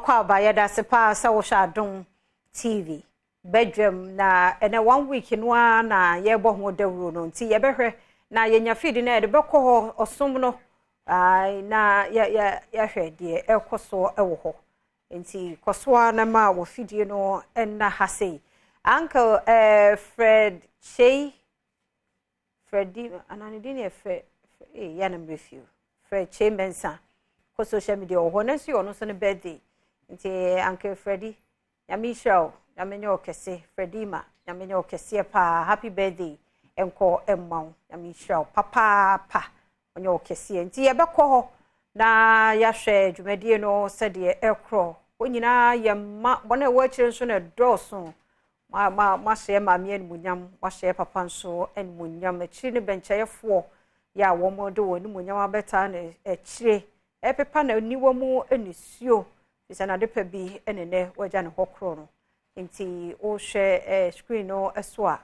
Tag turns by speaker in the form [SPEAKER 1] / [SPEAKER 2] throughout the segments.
[SPEAKER 1] wakwa ba yeda sepa sa wo sha Adom TV bedroom na ene 1 week no na ye bo ho dawuro no nti ye behwe na ye nya feed na de bekọ osom no na ya hwe de ekoso ewo ho nti koso na ma wo feed no enna hase uncle Freddy anani di ne ya na mrefiu Fred Chambersa ko social media o na si ono so ne birthday nti uncle Freddy ya mi show ya menye okese Freddy ma ya menye okese pa happy birthday enko emmaw ya mi show papa onye okese nti ye bekọ ho na ya hwe dwumadie no sede ekro onyina ye ma bona wo akire nso na doso ma share ma mi en munyam wa share papa nso en munyam akire ne benchayefo ya wo modo woni munyam abeta na akire epepa na niwo mu enisuo bisa na depa bi enene waja ne hokro no nti o hwe screen no eso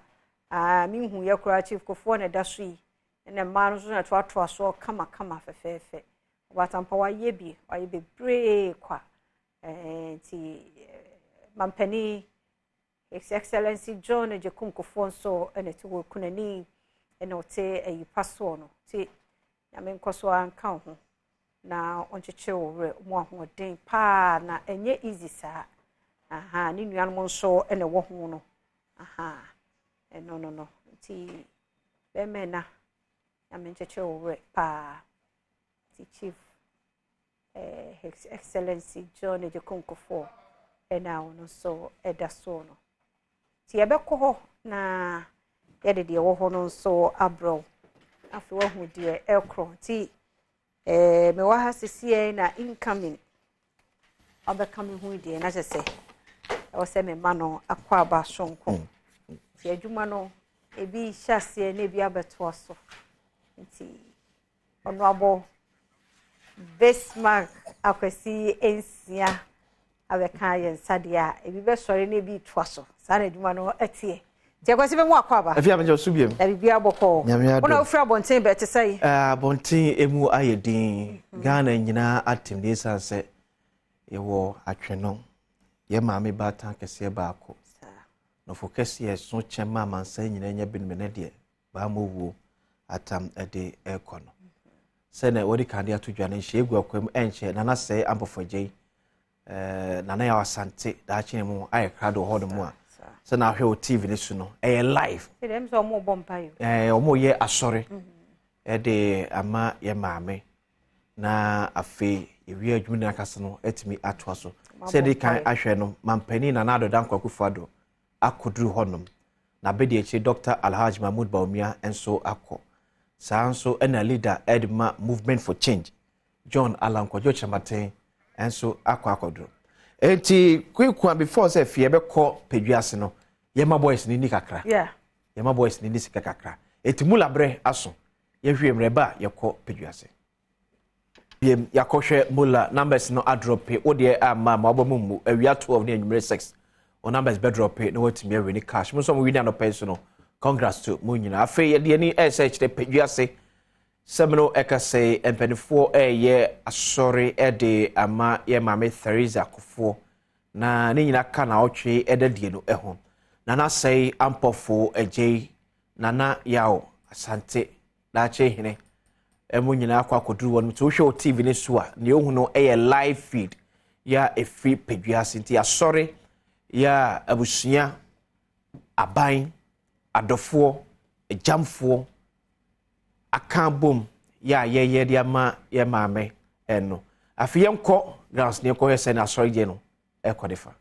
[SPEAKER 1] a mi hu ye kura Chief Kufuor na daso yi ene ma no so na to so kama fefefe watampa wa ye bebre kwa nti mampani His Excellency John Adom Kufuor so ene to wo kunani ene ote ayi paso no ti nyame nkoso anka ho na oncheche wo mo ahoden pa na enye easy sa ni nuan mo nso ene wo ho no no ti be mena nyame ncheche wo pa ti Chief His Excellency John Adom Kufuor ena ono so edaso no ti ebekọ ho na yede de wo ho no so abro afi wo hu de ekro ti me wa ha sisi na incoming abekami hu de na se o se me ma no akwa ba sonko ti adwuma no ebi hyase na ebi abeto aso nti ono abo Bismarck akwasi ensia abeka ye nsadia ebi be sori na ebi toaso sa na adwuma no etie ti akwasi be mu akwa ba
[SPEAKER 2] afia me jo subiem
[SPEAKER 1] ebi bia boko ona ofra bonten be te sai
[SPEAKER 2] bonten emu ayedin Ghana nyina atem de sanse ewo atwenon ye maame bata kese ba akọ no focus ye so chema mansa nyina nya bin me de ba mowu atam ede ekono se na wodi kan de atodwane hye egu akwam enche na na se ampofoje nana ya wasante da chine mu aye krado ho mu a se na hwe o TV ne su no live
[SPEAKER 1] se dem so mo bompayo
[SPEAKER 2] omo ye asore de ama ye maame na afi ewi adwumi na kase no etimi atwa so se de kan ahwe no mampani na nado dan kwakufuado akoduru honom na bedi echi Dr. Alhaji Mahmoud Baumia enso akọ sanso ena leader Edma Movement for Change John Alankwajo Chamaten enso akọ enti kwekwa before say fie bekọ peduase no yema boys ni kakra yema boys ni sika kakra enti mulabre aso yehwe mreba yekọ peduase biem yakohwe mula numbers no adrop o de ama mabomu awia 12 ne anwumre 6 o numbers bedrop no watimi awe ni cash mo so mo win no person no congrats to mo nyina afi ye de ni sh de peduase semino ekase empenifo ye asori ede ama ye mame Theresa Kufuor na ni nyina ka na otwe ededie no eho na na sei ampofo eje na yawo asante da che hene emu nyina akwa koduru won to hwe o TV ne so a ne ohu no live feed ya efi peduase nti asori ya abusua aban adofo ejamfo akambom ya ye dia ma ye maame eno afi yenko grounds ne ko yese na sorry je no ekodefa.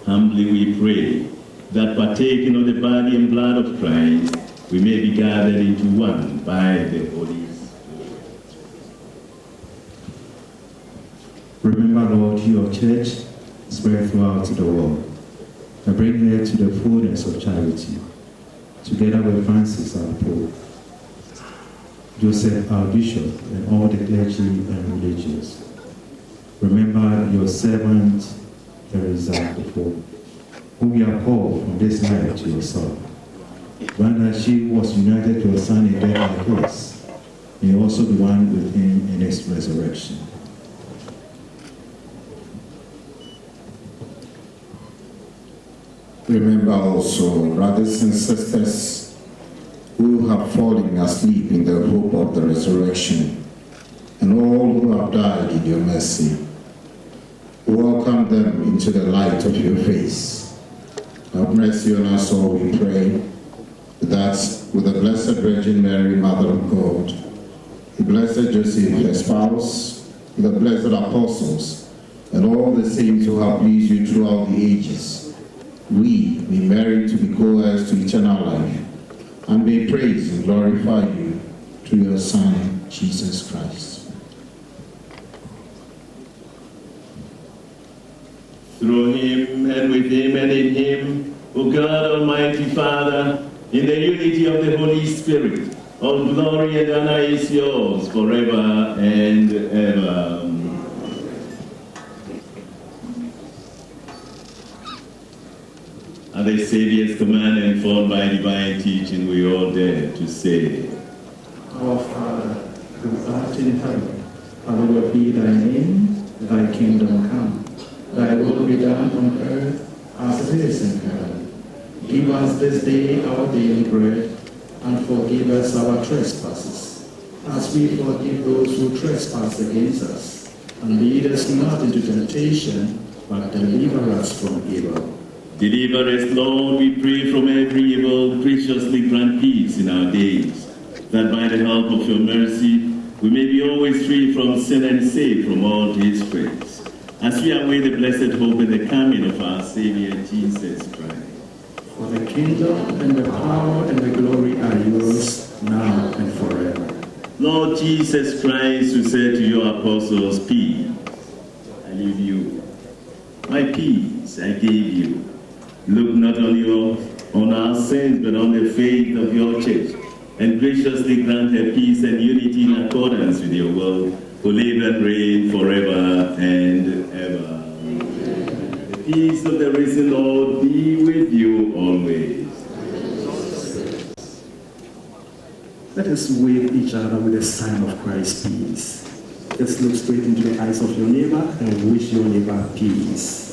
[SPEAKER 3] Humbly we pray that partaking of the body and blood of Christ we may be gathered into one by the Holy Spirit.
[SPEAKER 4] Remember, Lord, your church spread throughout the world, and bring her to the fullness of charity, together with Francis our Pope, Joseph our Bishop, and all the clergy and religious. Remember your servant, Theresa Kufuor, whom you have called from this night to yourself. Grant that she was united to her son in death like his, may also be one with him in his resurrection. Remember also, brothers and sisters, who have fallen asleep in the hope of the resurrection, and all who have died in your mercy. Welcome them into the light of your face. Have mercy on us all, we pray, that with the Blessed Virgin Mary, Mother of God, the Blessed Joseph, her spouse, the blessed apostles, and all the saints who have pleased you throughout the ages, we be married to be co-heirs to eternal life, and may praise and glorify you through your Son, Jesus Christ.
[SPEAKER 3] Through him, and with him, and in him, O God, Almighty Father, in the unity of the Holy Spirit, all glory and honor is yours forever and ever. At the Saviour's command and informed by divine teaching, we all dare to say,
[SPEAKER 4] Our Father, who art in heaven, hallowed be thy name, thy kingdom come. Thy will be done on earth as it is in heaven. Give us this day our daily bread, and forgive us our trespasses, as we forgive those who trespass against us. And lead us not into temptation, but deliver us from evil.
[SPEAKER 3] Deliver us, Lord, we pray, from every evil. Graciously grant peace in our days, that by the help of your mercy we may be always free from sin and safe from all disgrace, as we await the blessed hope and the coming of our Savior Jesus Christ.
[SPEAKER 4] For the kingdom and the power and the glory are yours, now and forever.
[SPEAKER 3] Lord Jesus Christ, who said to your apostles, peace I leave you, my peace I give you. Look not on our sins, but on the faith of your church, and graciously grant her peace and unity in accordance with your will, who live and reign forever and ever. Amen. The peace of the risen Lord be with you always.
[SPEAKER 4] Let us wave each other with a sign of Christ's peace. Let's look straight into the eyes of your neighbor and wish your neighbor peace.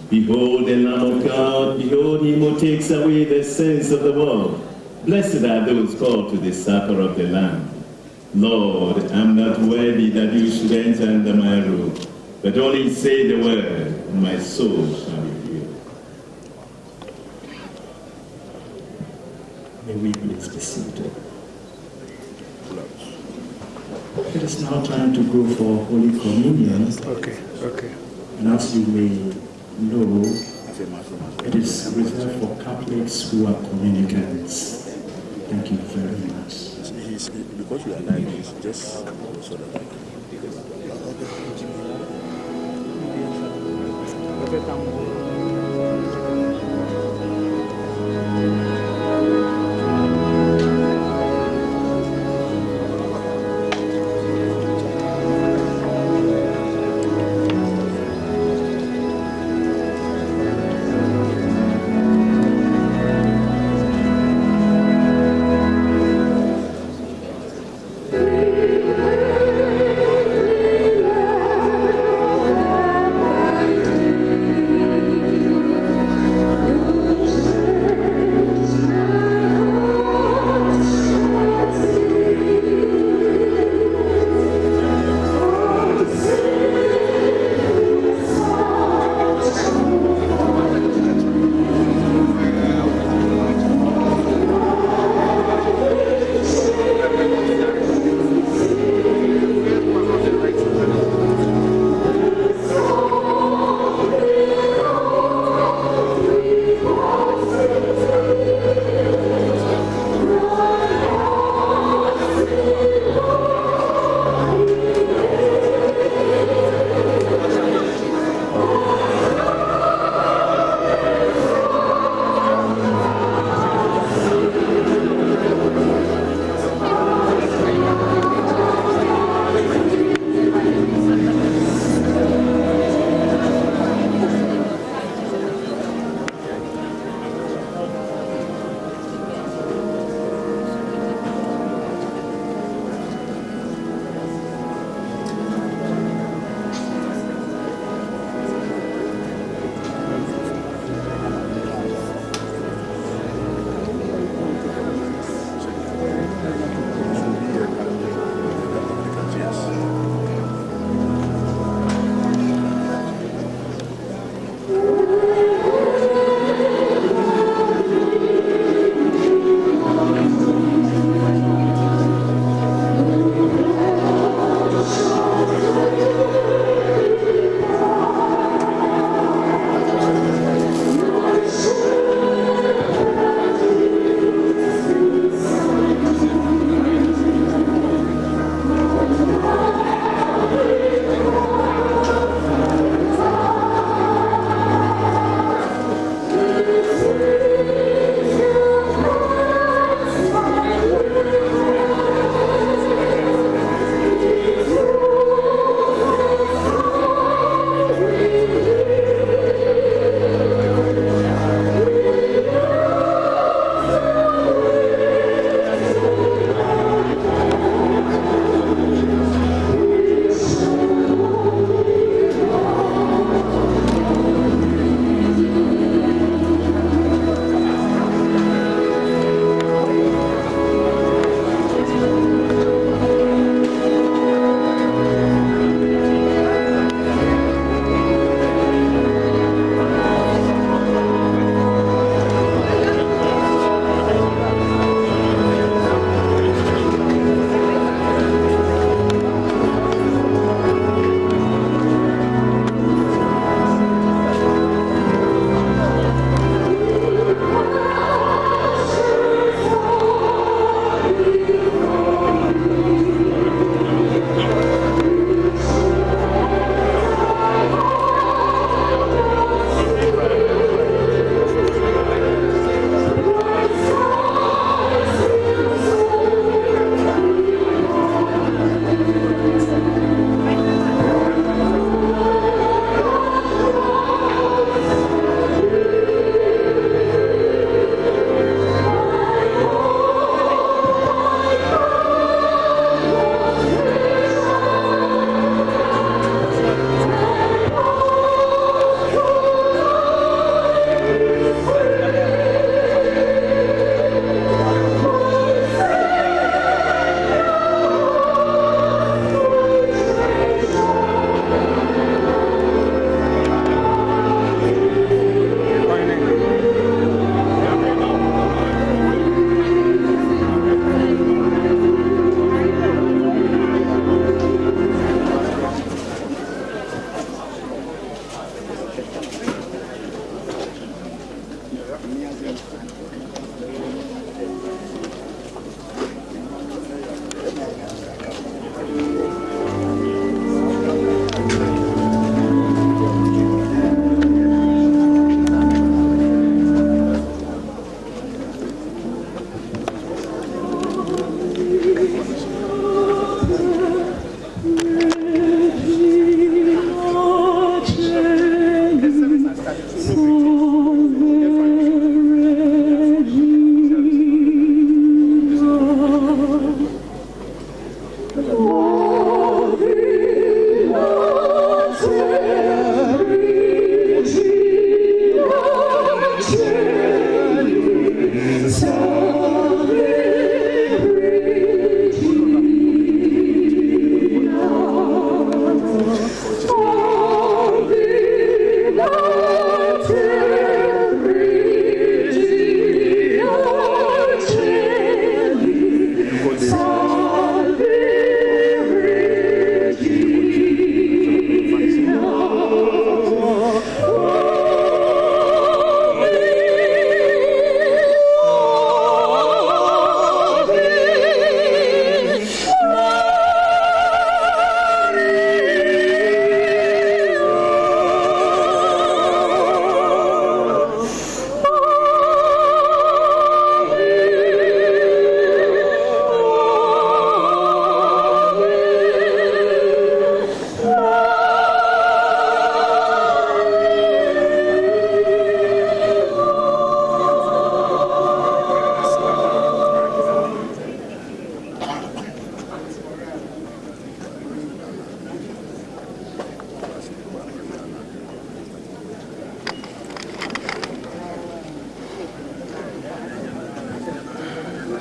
[SPEAKER 3] Behold the Lamb of God, behold him who takes away the sins of the world. Blessed are those called to the supper of the Lamb. Lord, I am not worthy that you should enter under my roof, but only say the word, and my soul shall be healed. May we please be seated. It is now time to go for Holy Communion.
[SPEAKER 5] Okay.
[SPEAKER 3] And as you may know, it is reserved for Catholics who are communicants. Thank you very much.
[SPEAKER 5] Because we are live, it's just so that I can.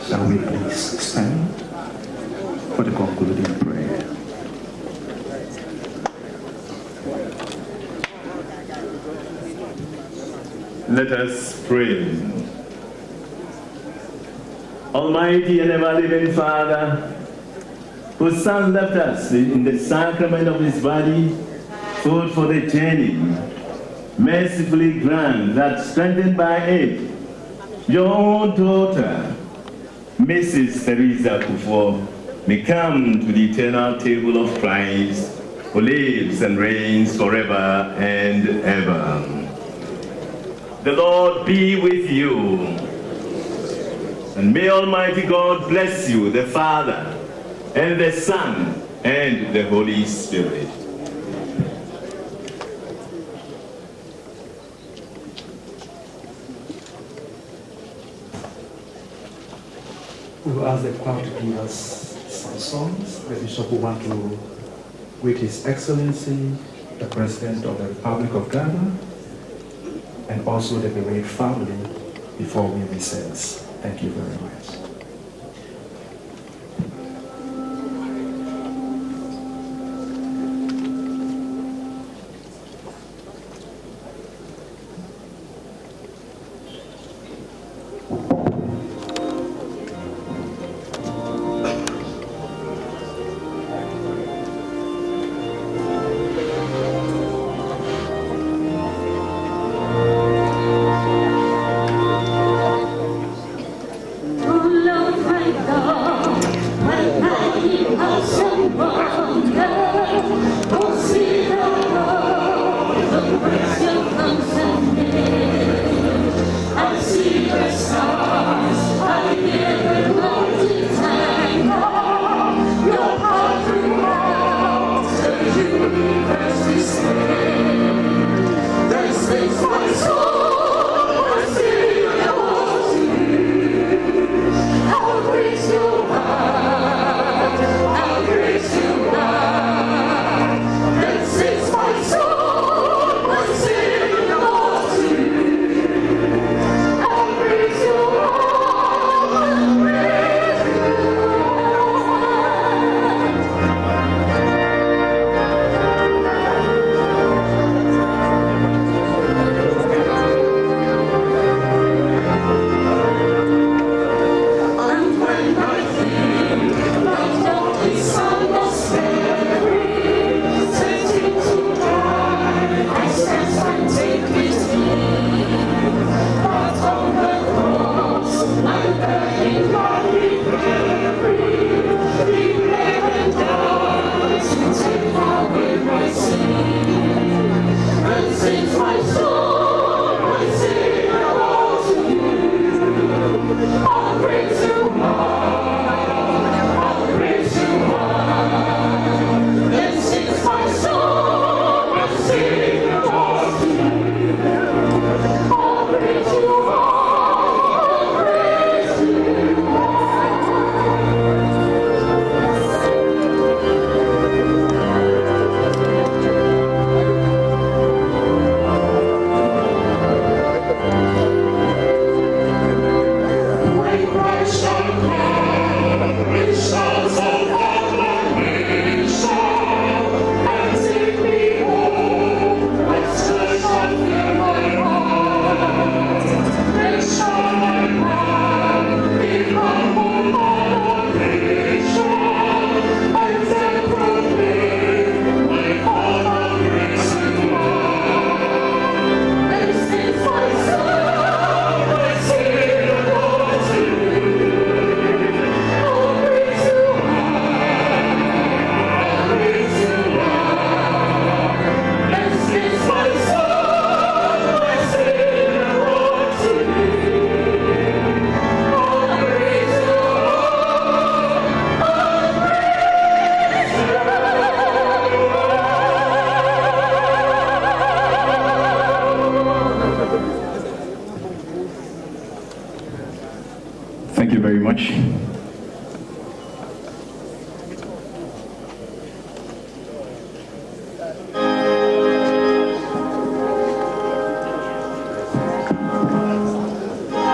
[SPEAKER 6] Shall we please stand for the concluding prayer?
[SPEAKER 3] Let us pray. Almighty and ever-living Father, whose Son left us in the sacrament of his body, food for the journey, mercifully grant that, strengthened by it, your own daughter, Mrs. Theresa Kufuor, may come to the eternal table of Christ, who lives and reigns forever and ever. The Lord be with you, and may Almighty God bless you, the Father, and the Son, and the Holy Spirit.
[SPEAKER 6] We will ask the choir to give us some songs. The Bishop will want to greet His Excellency, the President of the Republic of Ghana, and also the bereaved family before we recess. Thank you very much.
[SPEAKER 7] Oh,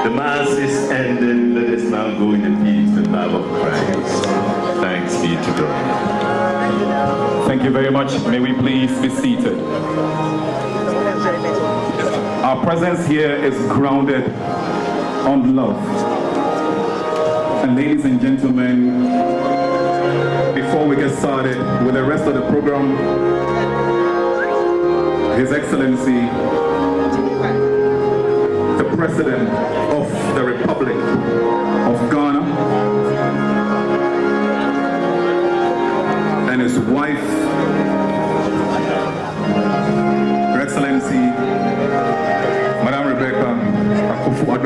[SPEAKER 3] The Mass is ended. Let us now go in the peace and love of Christ. Thanks be to God.
[SPEAKER 7] Thank you very much. May we please be seated. Our presence here is grounded on love. And ladies and gentlemen, before we get started with the rest of the program, His Excellency, the President of the Republic of Ghana, and his wife, Her Excellency, Madame Rebecca Kufuor.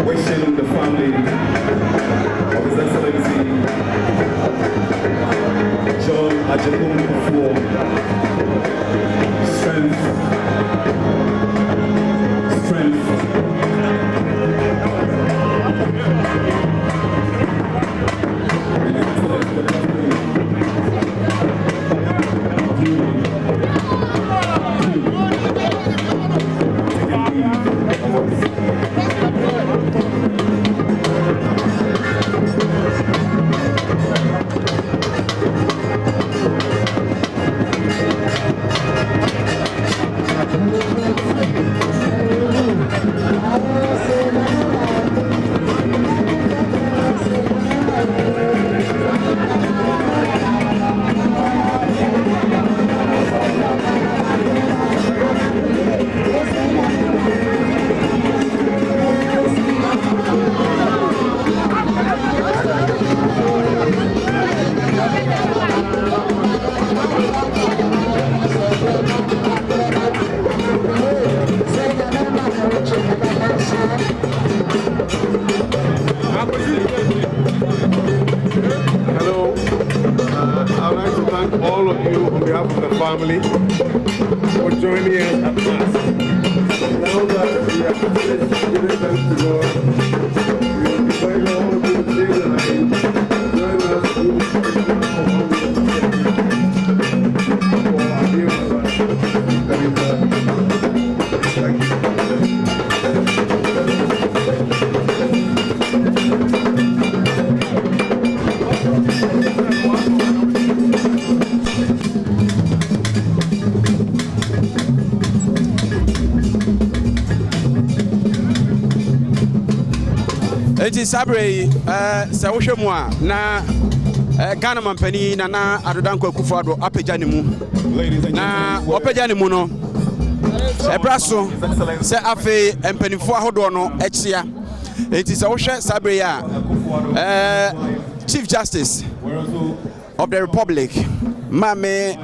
[SPEAKER 7] Wishing the family of His Excellency Adom Kufuor strength.
[SPEAKER 8] Hello, I'd like to thank all of you on behalf of the family for joining us at Mass. Now that we have finished giving thanks to God, we invite all of you to stay the night, join us for our dear mother, Theresa. Thank you.
[SPEAKER 9] enti sabre se wo hwemu a na Ghana mampani na Adom Kufuor apagya ne mu na opagya ne mu no ebraso se afi empanifo ahodo no echia enti se wo hwe sabre ya Chief Justice of the Republic Mame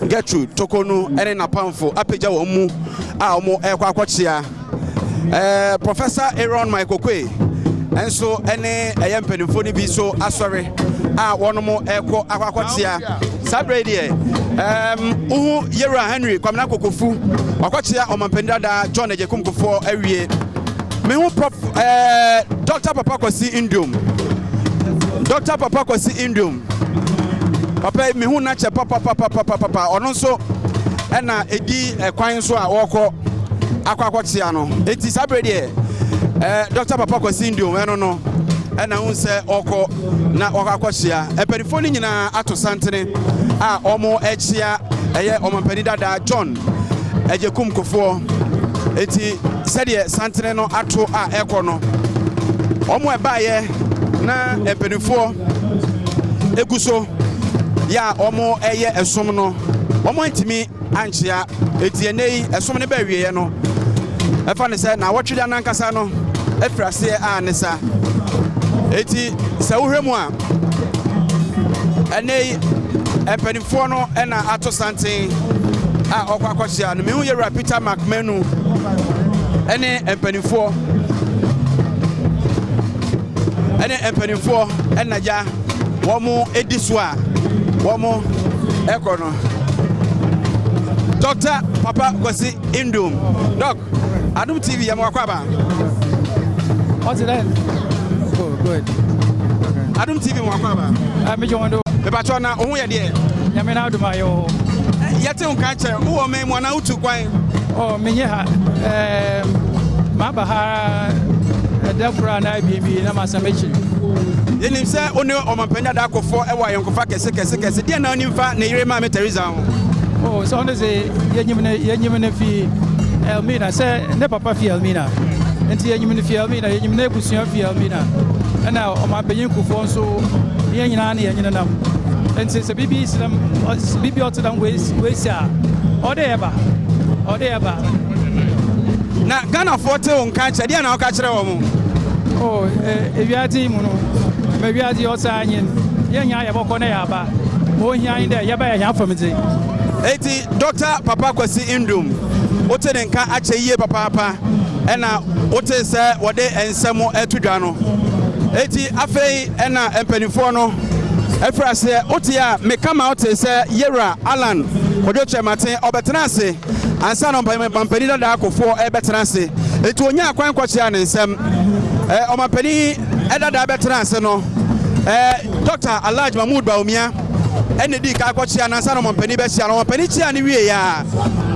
[SPEAKER 9] Gertrude Tokonu ene na pamfo apagya wo mu a omo ekwakwachia Professor Aaron Michael Kwe enso ene empanifo ni bi so asore a wonomo eko akwakwachia sabre die uhu Yera Henry Kwamina Kokofu wakwatia omampendada John Ejekum Kufuor awie me hu prof Dr. Papa Kwasi Indium papa me hu na che papa ono so na edi kwan so a woko akwakwatia no enti sabre die Dr. Papa Kwasi Indium eno no na hu se oko na wakwakwachia eperifoni nyina ato santene a omo echia eye omampendada John Ejekum Kufuor eti sede santene no ato a eko no omo ebaye na epenifo eguso ya omo eye esom no omo ntimi anchia eti enei esom ne ba wieye no efa ne se na wotweda nankasa no efrase a nesa eti se wohwemu a enei epenifo no na ato santene a okwakwachia no mehu Yera Peter McMenu ene empanifo enaja womo ediso a womo ekono Dr. Papa Kwasi Indium doc Adom TV yamwakwaba
[SPEAKER 10] what's it then good
[SPEAKER 9] Adom TV mwakwaba
[SPEAKER 10] me jondo
[SPEAKER 9] be bacho na ohun ye de
[SPEAKER 10] nyame na adoma yo
[SPEAKER 9] yete unka che wo me mo na utu kwan
[SPEAKER 10] menye ha mabahara dakura na bibi na masamechi
[SPEAKER 9] yenim se oni omampanya da akofo e wa yenkofa kese de na oni mfa na yire ma me Theresa ho
[SPEAKER 10] so on say yenyimne fi Elmina se ne papa fi Elmina enti yenyimne fi Elmina yenyimne busuan fi Elmina na omampanya Kufuor so yenyina na yenyina nam enti se bibi islam bibi otodam wesia odeba
[SPEAKER 9] na Ghana forte on kancha dia na o ka kire wo mu
[SPEAKER 10] ewiati mu no me wiati o sa anyin yenya ya boko na ya ba o hian de ya ba ya famiti
[SPEAKER 9] eti Dr. Papa Kwasi Indium ote ne nka ache yie papa ena ote se wode ensemo etudwa no eti afei ena empanifo no efrase ote ya mekama ote se Yera Alan Ojo Chemate obetena ase ansa no pampani da Kufuor ebetena ase eti onya akwan kwachia ne nsem omampani edada betena ase no Dr. Alhaji Mahmoud Baumia ene di ka kwachia na ansa no omampani be chia no omampani chia ne wie ya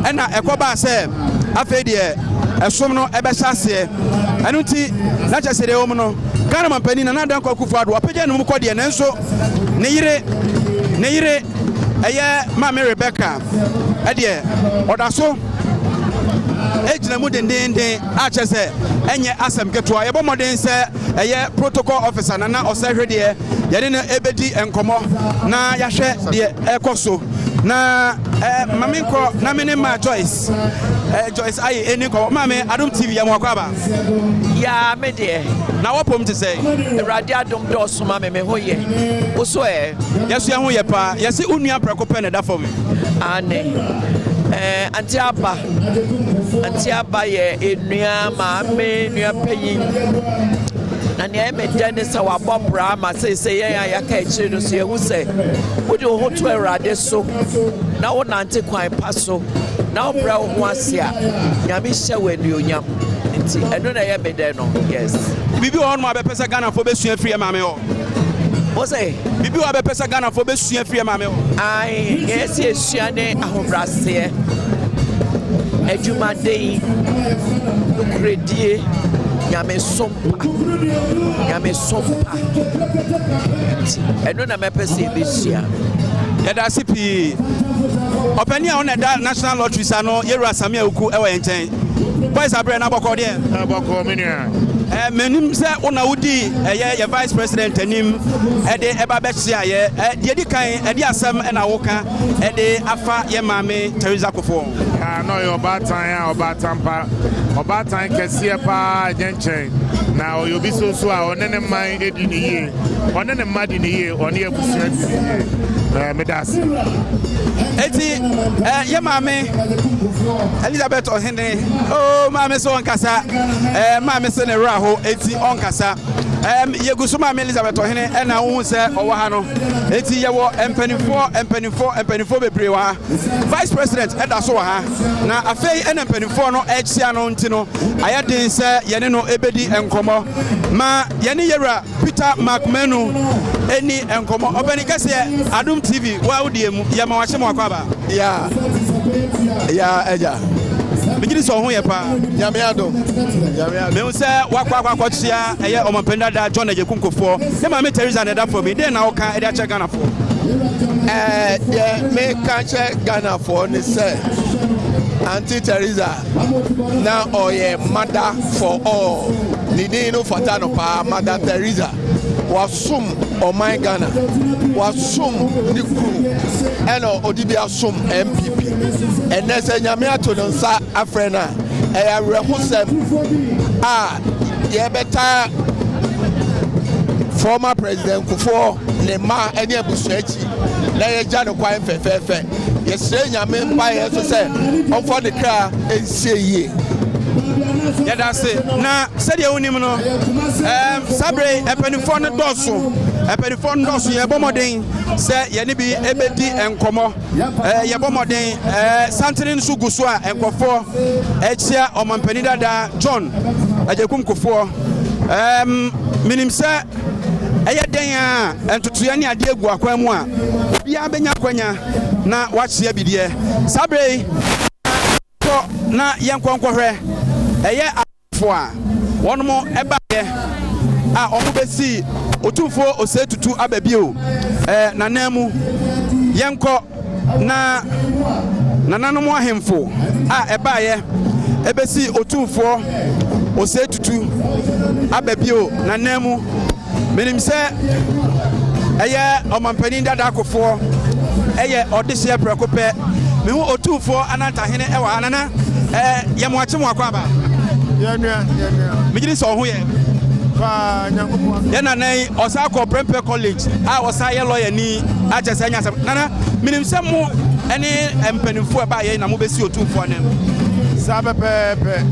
[SPEAKER 9] ena ekoba se afei de esom no ebe hyase enu ti na chese de wo no Ghana omampani na Adom Kufuor apagya no mu kode ne nso ne yire eye Mama Rebecca ede odaso ejina mu dendende a chese enye asem ketua ye bomoden se eye protocol officer na osehwe de ye ne ebedi enkomo na yahwe de ekoso na maminko na menema Joyce ayi eni ko mame Adom TV yamwakwaba
[SPEAKER 11] ya me de
[SPEAKER 9] na wopom te say
[SPEAKER 11] Awurade Adom do so ma me ho ye wo so
[SPEAKER 9] yesu ye ho ye pa yesi unua preko pe ne da for me
[SPEAKER 11] ane anti aba ye enua ma me nua panyin na ne me dane se wa bobra ma se ye ya ka echi no so ye hu se wo de ho to Awurade so na wo nante kwan pa so na wo bra wo ho ase a nyame hye we nuonyam nti eno na ye me de no yes
[SPEAKER 9] bibi won ma be pesa Ghana fo be sua free ma me ho
[SPEAKER 11] wo say
[SPEAKER 9] bibi wa be pesa Ghana fo be sua free ma me ho
[SPEAKER 11] ai yes esua ne ahobrase ejumade ukredie nyame sompa eno na mepese besia
[SPEAKER 9] yada sipi opani a on da national lottery sa no Yera Samia Oku e wa nchen boys abre na boko de
[SPEAKER 8] boko menua
[SPEAKER 9] menim se ona wudi ye vice president anim de eba be chia ye de di kan de asem na woka de afa ye maame Theresa Kufuor.
[SPEAKER 8] No yo obatan kese pa genchen na oyo bi so a onene man edi ni ye onene madi ni ye oni ebusia ni ye medasi
[SPEAKER 9] eti ye maame Elizabeth Ohene maame so onkasa maame se ne raho eti onkasa ye gusu maame Elizabeth Ohene na wo se owo ha no eti ye wo empanifo bebre wa vice president eda so ha na afei empanifo no echia no nti no ayadin se ye ne no ebedi enkomo ma ye ne yewra Peter McMenu eni enkomo obani kase Adom TV wa udiem ya ma wache mo akwaba ya eja bigini so ho ye pa nyame adom me se wakwa chia eye omompenda da John Ajekum Kufuor ye ma me Theresa na da for me dey na wo kan e da che Ghana for
[SPEAKER 11] me kan che Ghana for ni say Auntie Theresa na oye mother for all ni dey no fata no pa Mother Theresa wasum oman Ghana wasum ni kuru eno odibi asum MPP enese nyame ato nsa afrena eya rehusem ye beta former president Kufuor ne ma eni abusuachi na ye ja no kwan fefefe ye sre nyame mpa ye so se onfo de kra ensie yie
[SPEAKER 9] yada se na said ye wonim no sabre epanifo no doso ye bomoden se ye ne bi ebedi enkomo ye bomoden santrin su guso a enkofo echia omampani dada John Ajekum Kufuor minim se eye den a entotoya ne ade egu akwan mu a bia benya kwanya na wachia bidie sabre na yenkwonkwohwe eye afo a wonmo eba ye a omo besi otumfo osetutu ababio nanamu yenko na nananom ahemfo a eba ye ebesi otumfo osetutu ababio nanamu menim se eye omampani dada Kufuor eye odise prekope me hu otumfo anantahene ewa anana ye mo ache mo akwaba
[SPEAKER 8] yenua
[SPEAKER 9] migiri so ho ye
[SPEAKER 8] fa nyankopo
[SPEAKER 9] ye nanan osako Prempeh College a osa ye lawyer ni achese nya nana minim se mo ene empanifo eba ye na mo besi otumfo nem
[SPEAKER 8] sabe pepe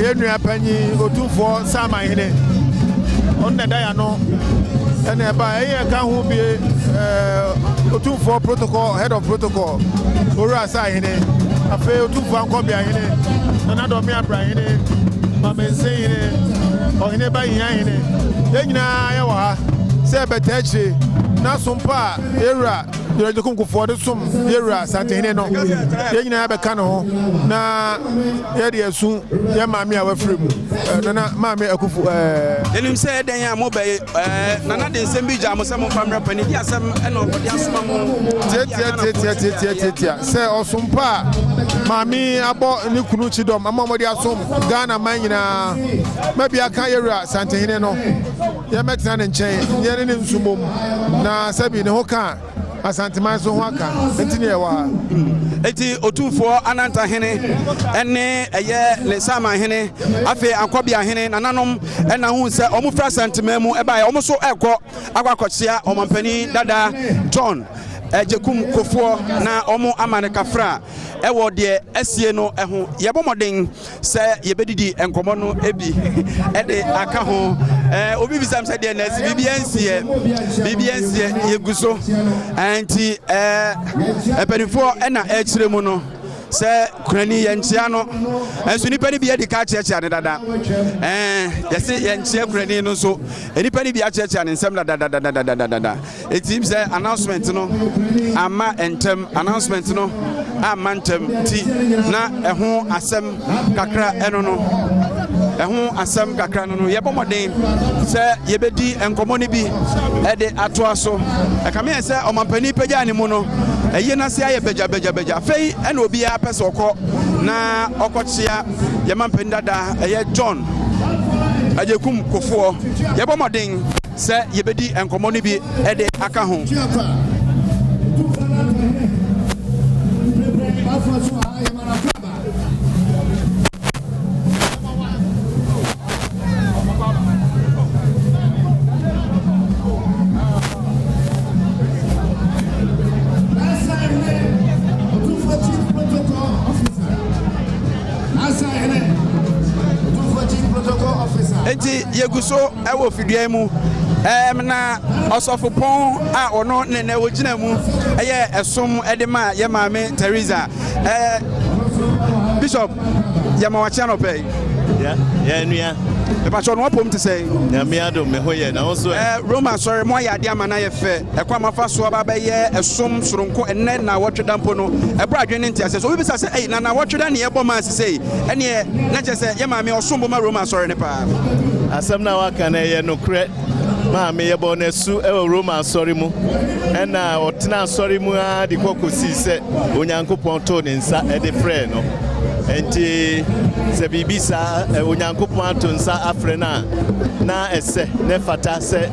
[SPEAKER 8] yenua panyi otumfo sama hene onne da ya no ene ba ye ka ho bi otumfo protocol head of protocol ora sa hene afe otumfo anko bia hene na do me abra hene ma mense hene o hene ba hene ye nyina ye wa ha se betachi na sompa era Ajekum Kufuor de sum era santene no ye nyina be ka no na ye de asu ye maame a wafremu na maame akufu
[SPEAKER 9] enim se den ya mo be nana de nsem bi ja mo se mo famra pani di asem e no odi asoma mo
[SPEAKER 8] tia se osumpa maame abo ni kunu chidom amamodi asom Ghana man nyina mabi aka era santene no ye metena ne nchen ye ne nsumom na sabi ne ho ka asantima so ho aka enti ne wa
[SPEAKER 9] eti otumfo anantahene ene eye le sama hene afi akwabia hene nananom ena hu se omufra santima mu eba ye omuso ekọ akwakochia omampani dada John Ajekum Kufuor na omo amane kafra ewo de asie no eho yebomoden se yebedidi enkomo no ebi ede aka ho obi bisam se de nasi bibiansie yeguso anti epenifo ena echire mu no se kurani yenchia no enso nipa ni bia di ka chiachia ne dada yesi yenchia kurani no so nipa ni bia chiachia ne nsem dada it seems the announcement no ama entem announcement no ama entem ti na eho asem kakra eno no eho asem kakra no yebomoden se yebedi enkomo ni bi ede atoa so ekame se omampani pagya ne mu no eye na se aye beja fei ena obi ya pese okọ na okochia yemampani dada eye John Theresa Kufuor yɛbɔ mmɔden sɛ yɛbɛdi nkɔmmɔ no bi ɛde aka ho. Enti yeguso ewo fidua mu na osofo pon a ono ne na wogina mu eye esom edema ye maame Theresa Bishop ya ma wacha no pay ya nua e ba cho no pom te say na me Adom me hoye na so Roma sorry mo ya de ama na ye fe e kwa mafa so ba ye esom soronko enne na wotweda mpo no e bra adwene ntia se so we bisa say na wotweda ne ye bɔ ma say ene na che say ye maame osom bo ma Roma sorry ne pa asem na waka na ye no kre maame ye bɔ na su e Roma sorry mu ena otena sorry mu a de kokosi se onyankopɔn to ne nsa e de frɛ no enti se bibisa onyankopɔn ato nsa afrɛ na ese ne fata se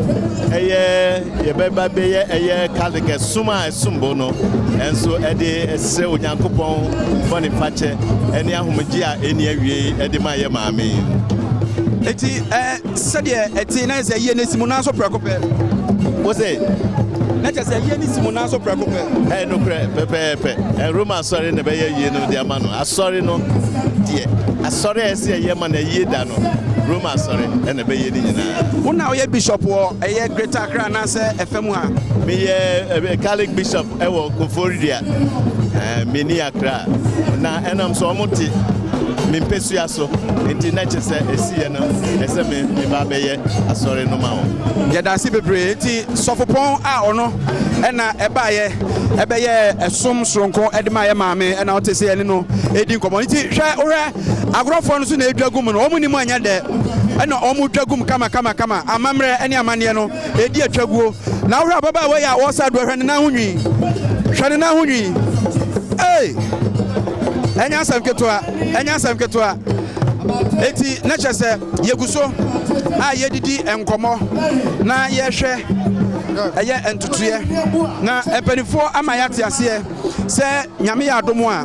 [SPEAKER 9] eye ye beba be ye eye kalike suma esumbo no enso e de ese onyankopɔn bɔne fache eni ahomgye a eni awie e de ma ye maame eti sɛdeɛ eti na sɛ yie nesimu na so prɛkopɛ wo se na kyɛ sɛ yie nesimu na so prɛkopɛ no krɛ pɛpɛpɛ Roma asɔre ne bɛyɛ yie no de ama no asɔre no deɛ asɔre ɛsɛ yɛ ma na yie da no Roma asɔre ɛna bɛyɛ ni nyinaa wo na woyɛ bishop wɔ ɛyɛ Greater Accra na sɛ FM ha meyɛ Catholic bishop ɛwɔ Koforidua meni Accra na ɛnam so ɔmo te mimpesua so enti na kyɛ sɛ ɛsiyɛ no ɛsɛ me ba bɛyɛ asɔre no ma wo yɛdanse bebree enti sɔfopɔn a ɔno ɛna ɛbɛyɛ ɛsom soronko ɛde ma yɛ maame ɛna wote sɛ ɛne no ɛdi nkɔmmɔ nti hwɛ wohwɛ agorɔfoɔ no so na ɛdwa gum no ɔmu nim anyɛ dɛ ɛna ɔmu dwa gum kama amammerɛ ɛne amanneɛ no ɛdi atwaguo na wohwɛ ababa wɔyɛ a wɔsa do hwɛ ne na ho nwi hwɛ ne na ho nwi enya asam ketoa eti na kyɛ sɛ yeguso a yedidi nkɔmmɔ na yɛhwɛ ɛyɛ ntutuɛ na empanifo ama yate aseɛ sɛ nyame yɛ adom a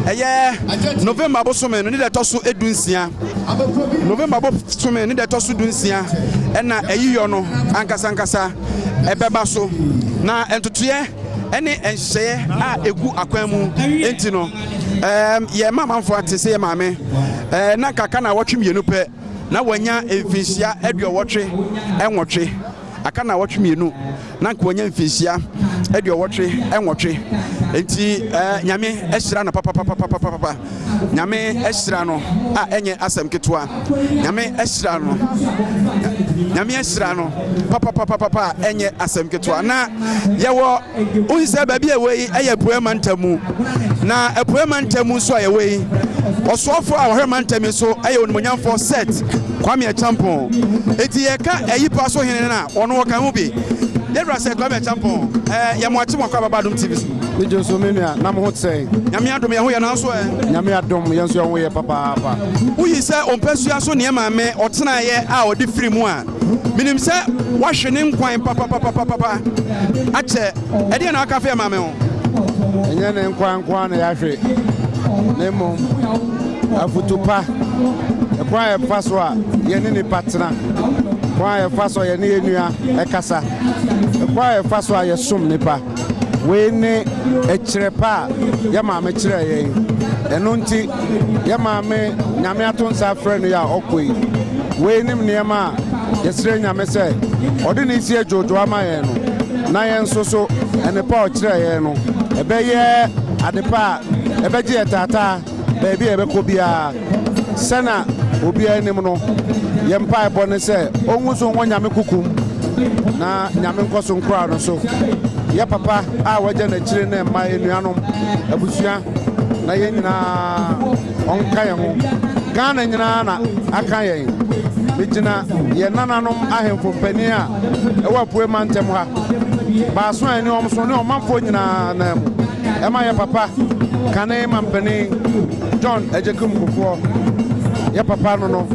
[SPEAKER 9] ɛyɛ November bosome no ne de toso edunsia November bosome ne de toso dunsia ɛna ɛyiyɔ no ankasa ɛbɛba so na ntutuɛ ɛne ɛnhyɛɛ a egu akwan mu enti no ye mama mfo ate se maame na kaka na wotwe mienu pɛ na wanya mfinhyia aduɔwɔtwe ɛnwɔtwe aka na wotwe mienu na nka wanya mfinhyia aduɔwɔtwe ɛnwɔtwe enti nyame ɛhyira no papa nyame ɛhyira no a ɛnyɛ asɛm ketoa nyame ɛhyira no papa ɛnyɛ asɛm ketoa na yɛwɔ unse baabi a wei ɛyɛ poema ntamu na poema ntamu so a yɛwɔ yi ɔsoɔfo a wɔhwɛ mantami so ɛyɛ onimonyamfo set Kwame Champon eti yɛka ɛyipa so hene na ɔno wɔka ho bi Debra sɛ Kwame Champon yɛmoakye mo akɔ Adom TV so mejo so menua na mo ho tsɛ nyame adom yɛ ho yɛ nanso nyame adom yɛn so yɛ ho yɛ papa uyi sɛ ompasua so ne maame ɔtena yɛ a ɔde firi mu a minim sɛ wahwe ne nkwan papa akyɛ ɛdeɛ na aka fɛ maame ho ɛnyɛ ne nkwan na yɛahwe ne mo afutupa ɛkwan yɛfa so a yɛne nipa tena ɛkwan yɛfa so a yɛne yɛnua ɛkasa ɛkwan yɛfa so a yɛsom nipa wei ne ɛkyerɛ pa a yɛ maame kyerɛ yɛn ɛno nti yɛ maame nyame ato nsa frɛ no yɛ a ɔkɔ yi wei nim nneɛma a yɛsrɛ nyame sɛ ɔde ne isi adwodwo ama yɛn no na yɛn nso so ɛne pa ɔkyerɛ yɛn no ɛbɛyɛ ade pa a ɛbɛgye yɛ taataa baabi a ɛbɛkɔ biara sɛna obiara anim no yɛn mpa ɛbɔ ne sɛ ɔnwu so nwɔ nyame kukum na nyame nkɔ so nkora no so yɛ papa a wɔgya n'akyire ne mma enuanom abusua na yɛn nyinaa ɔnka yɛn ho Ghana nyinaa na aka yɛn bɛgyina yɛn nananom ahemfo mpanin a ɛwɔ apuema ntɛm ha baaso a ɛne ɔm so ne ɔmanfoɔ nyinaa na mu ɛma yɛ papa kane ma mpanin John Theresa Kufuor yɛ papa no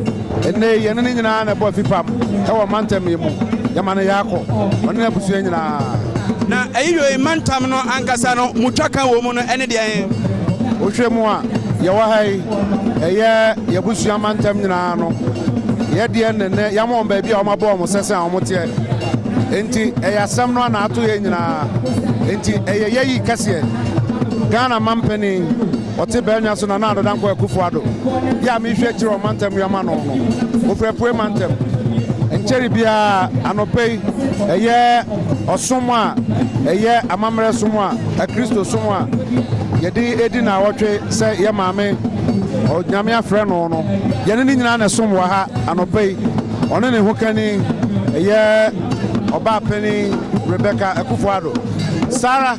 [SPEAKER 8] ene ye ne nyina na bo fipam e wo mantam yi mu yama ne yako one na busu nyina
[SPEAKER 9] na ayo mantam no ankasa no mutwaka wo mu no ene de
[SPEAKER 8] o hwe mu a ye wa hai eye ye busu mantam nyina no ye de ne yama on ba bia o mabo mo sese a mo te enti eyasam no na ato ye nyina enti yeyi kase Ghana mampeni ote benya so na na adodan ko Kufuor ya mi hwe kire o mantem yama no no ofrepue mantem encheri bia anopei eye osomo a eye amamre somo a Kristo somo a yedi edi na wotwe se ye maame o nyame afre no no ye ne nyina na somo ha anopei one ne hokani eye Oba Penny Rebecca Kufuor Sarah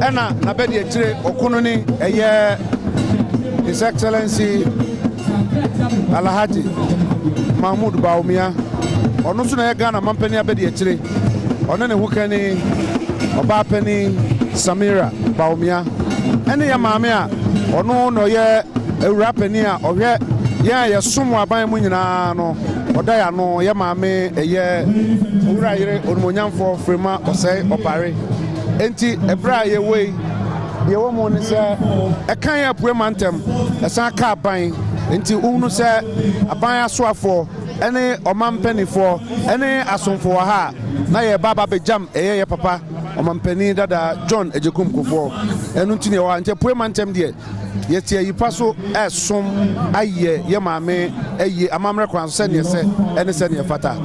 [SPEAKER 8] Ena Nabedi Echire Okununi eye His Excellency Alhaji Mahmoud Baumia ono so na Ghana mampeni abedi Echire ono ne hukani Oba Penny Samira Baumia ene ya maame a ono no ye ewura Penny a ohwe ye somo aban mu nyina no odaya no ye maame eye owura yire onmonyamfo frema osai opare enti ebra ye wei ye wo mo ni se ekan ya pue mantem esan ka aban enti unu se aban asoafo ene omampenifo ene asomfo ha na ye baba bejam eye ye papa omampeni dada John Ejekum Kufuor enu ntine wa enti pue mantem de yetie yipaso esom aye ye maame eye amamre kwan so ne se ene se ne fata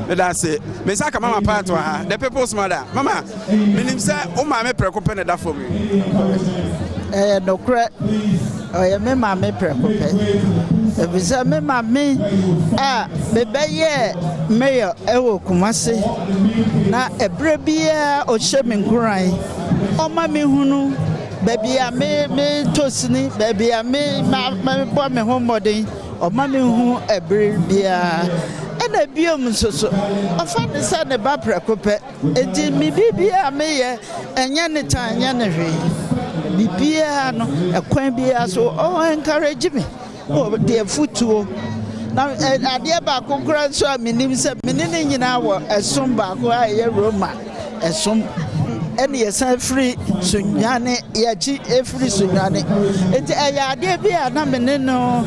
[SPEAKER 9] that's it me saka mama part wa the people's mother mama minim se o maame preko pe ne da for me
[SPEAKER 12] no kra o me maame preko pe e bi se me maame bebe ye mayor ewo Kumase na ebre bia o hye me nkuran o ma me hunu baby a me tosini baby a me bo me ho modern o ma me hu ebre bia ena biom soso ofa ne sa ne ba prekope enti mi bibia me ye enya ne tanya ne hwe bibia no ekwan bia so o encourage me o de futuo na ade ba kokora so a minim se menene nyina wo esom ba ko aye Roma esom ene yesa free sunyane yachi free sunyane enti aya ade bia na meneno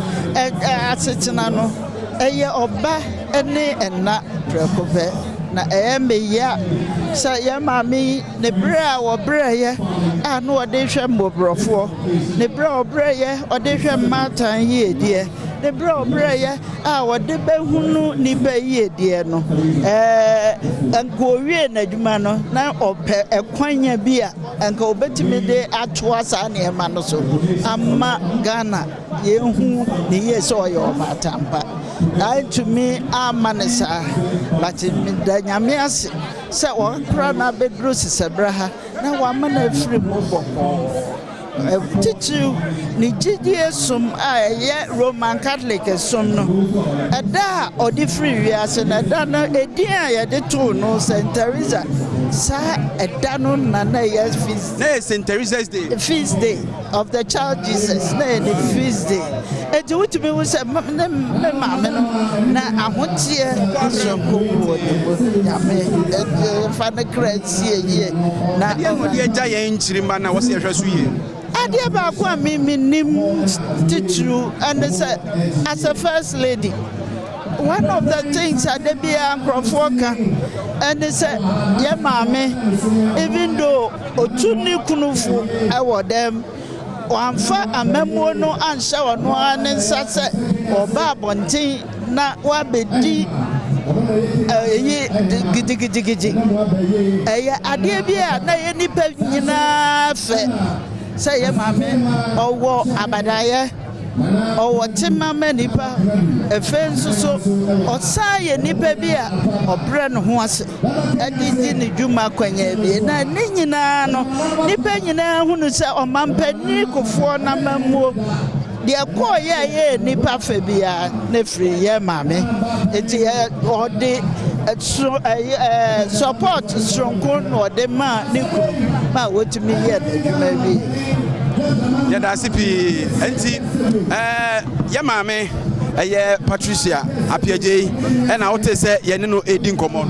[SPEAKER 12] asetina no eye oba ene enna prekope na meya sa ya mami ne bra wo bra ye anu ode hwe mbobrofo ne bra wo bra ye ode hwe matan ye die ne bra bra ye wode behunu ni be ye die no enko wie na dwuma no na ope ekwanya bia enka obetimi de atoa sa na ema no so amma Ghana ye hu ni ye so yo matampa I to me amanesa but me da nyame ase se wo kra na bedru sebraha na wa mana free mo boko titu ni jidie sum ye Roman Catholic sum no eda odi free wiase na da no edin ye de to no Saint Theresa sa eda no na ye feast
[SPEAKER 9] na Saint Teresa's day
[SPEAKER 12] the feast day of the child Jesus na the feast day eti wutumi wo se me mama no na ahotie asonko wo ya me fa na kransie ye na
[SPEAKER 9] ye ho de agya ye nchirima na wo se hwe so ye
[SPEAKER 12] Adia ba kwa mi nim titru and as a first lady one of the things Adebia Krofoka and say ye mame even though otuni kunufu ewo dem wamfa amemo no ansha wono anensa se oba bontin na wabedi gidi Adebia na ye nipa nyina fe say ye mame owo abadaye owo timama nipa efenso so osaye nipa bia obre no ho ase adidi ne dwuma kwanya bi na ne nyina no nipa nyina hunu se omampani Kufuor na mamuo de ko ye nipa fa bia na free ye mame eti ode support strongo no de ma ne ku ma wotumi ye adwuma bi
[SPEAKER 9] ya da sipi enti ya mame Patricia Apiaje and I would say Yanino Edin Common.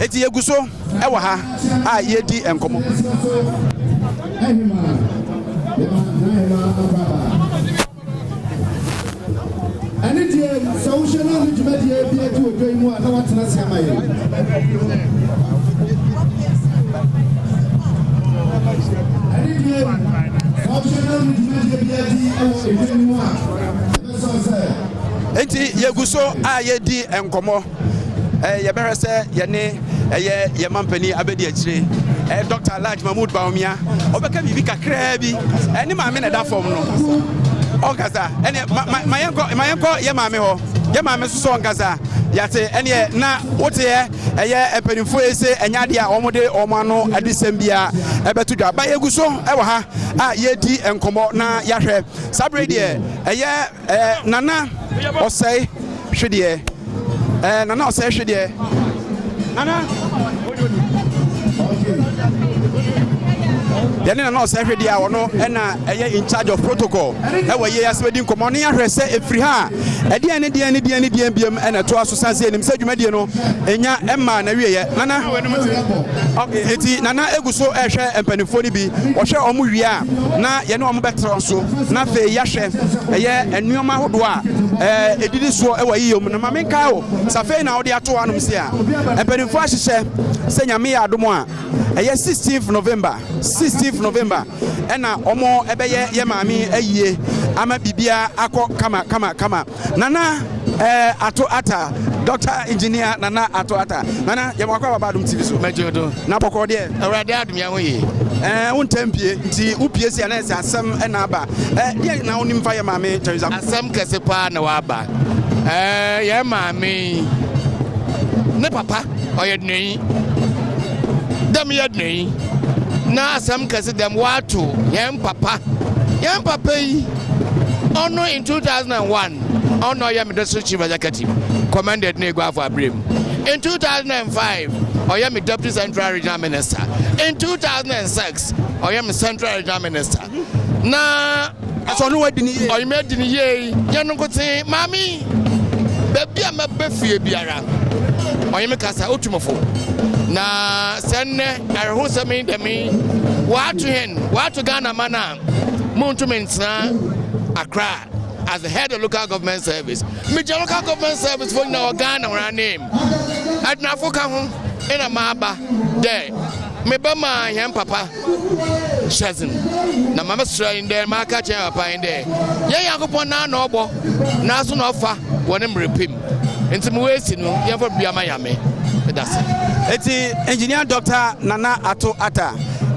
[SPEAKER 9] Eti Yeguso, Ewaha, Yedi and Common.
[SPEAKER 13] And it's a social media to a game one. I want to see my
[SPEAKER 9] Eti Yeguso, Yedi and Common. Yabera say, Yane, Yamampani, Abedi, Dr. Laj Mahmoud Baumia, Obaka Vika Krebi, any man in that form. Gaza, and my uncle, Yamamo, Yamama Son Gaza, Yate, and yet, now, what here, a year, a penifue, and Yadia, Omode, Omano, Adisembia, Ebetuda, by Yaguso, Ewaha, Yeti, and Komo, na Yashe, Sabradi, a year, Nana, or say, Shidie, Nana, or say, Shidie, Nana. Then no say ready or no and in charge of protocol. Ewa ye as wedding come on here say efri ha. E dey any biam and to asosanse enim say dwumade no enya emma na wie ye. Nana. Okay, eti Nana eguso ehwe empanifo ni bi. Wo hwe omo wie a na ye ne omo betro so. Na fe ya hwe eye enuoma hodo a edidi so ewa yiyom na mamenka o. Safe na wo de ato anum se a. Empanifo ahye se nyame ya adomo a. Eye 16th November and omo ebeye ye mami eyie ama bibia akọ kama Nana ato ata Dr. Engineer Nana ato ata Nana ye mwakwa baba Adom TV so mejodo na boko de awrade adum ya hoye wontempie nti upie na ese asem na aba de na onim fa ye mami Theresa
[SPEAKER 14] asem kese pa na waba ye mami ne papa oyednei dam yednei na some kase them watu yam papa yi ono in 2001 ono yam district chief executive commanded ne go for abrim in 2005 oyam deputy central regional minister in 2006 oyam central regional minister na
[SPEAKER 9] so no wadini ye
[SPEAKER 14] oyam adini ye yanu kote mami baby am befie biara oyam kasa otumofo na senne erhu sami demi watu Ghana mana muntu mentsna Accra as the head of local government service me local government service for na Ghana wra name adna foka ho ina maba there me ba ma yan papa shazin na mama stra in there ma ka che papa in there ye yakopon na na obo na so na ofa woni mrepim enti me wesi no ye for bia ma yame that's it.
[SPEAKER 9] Eti engineer Dr. Nana ato ata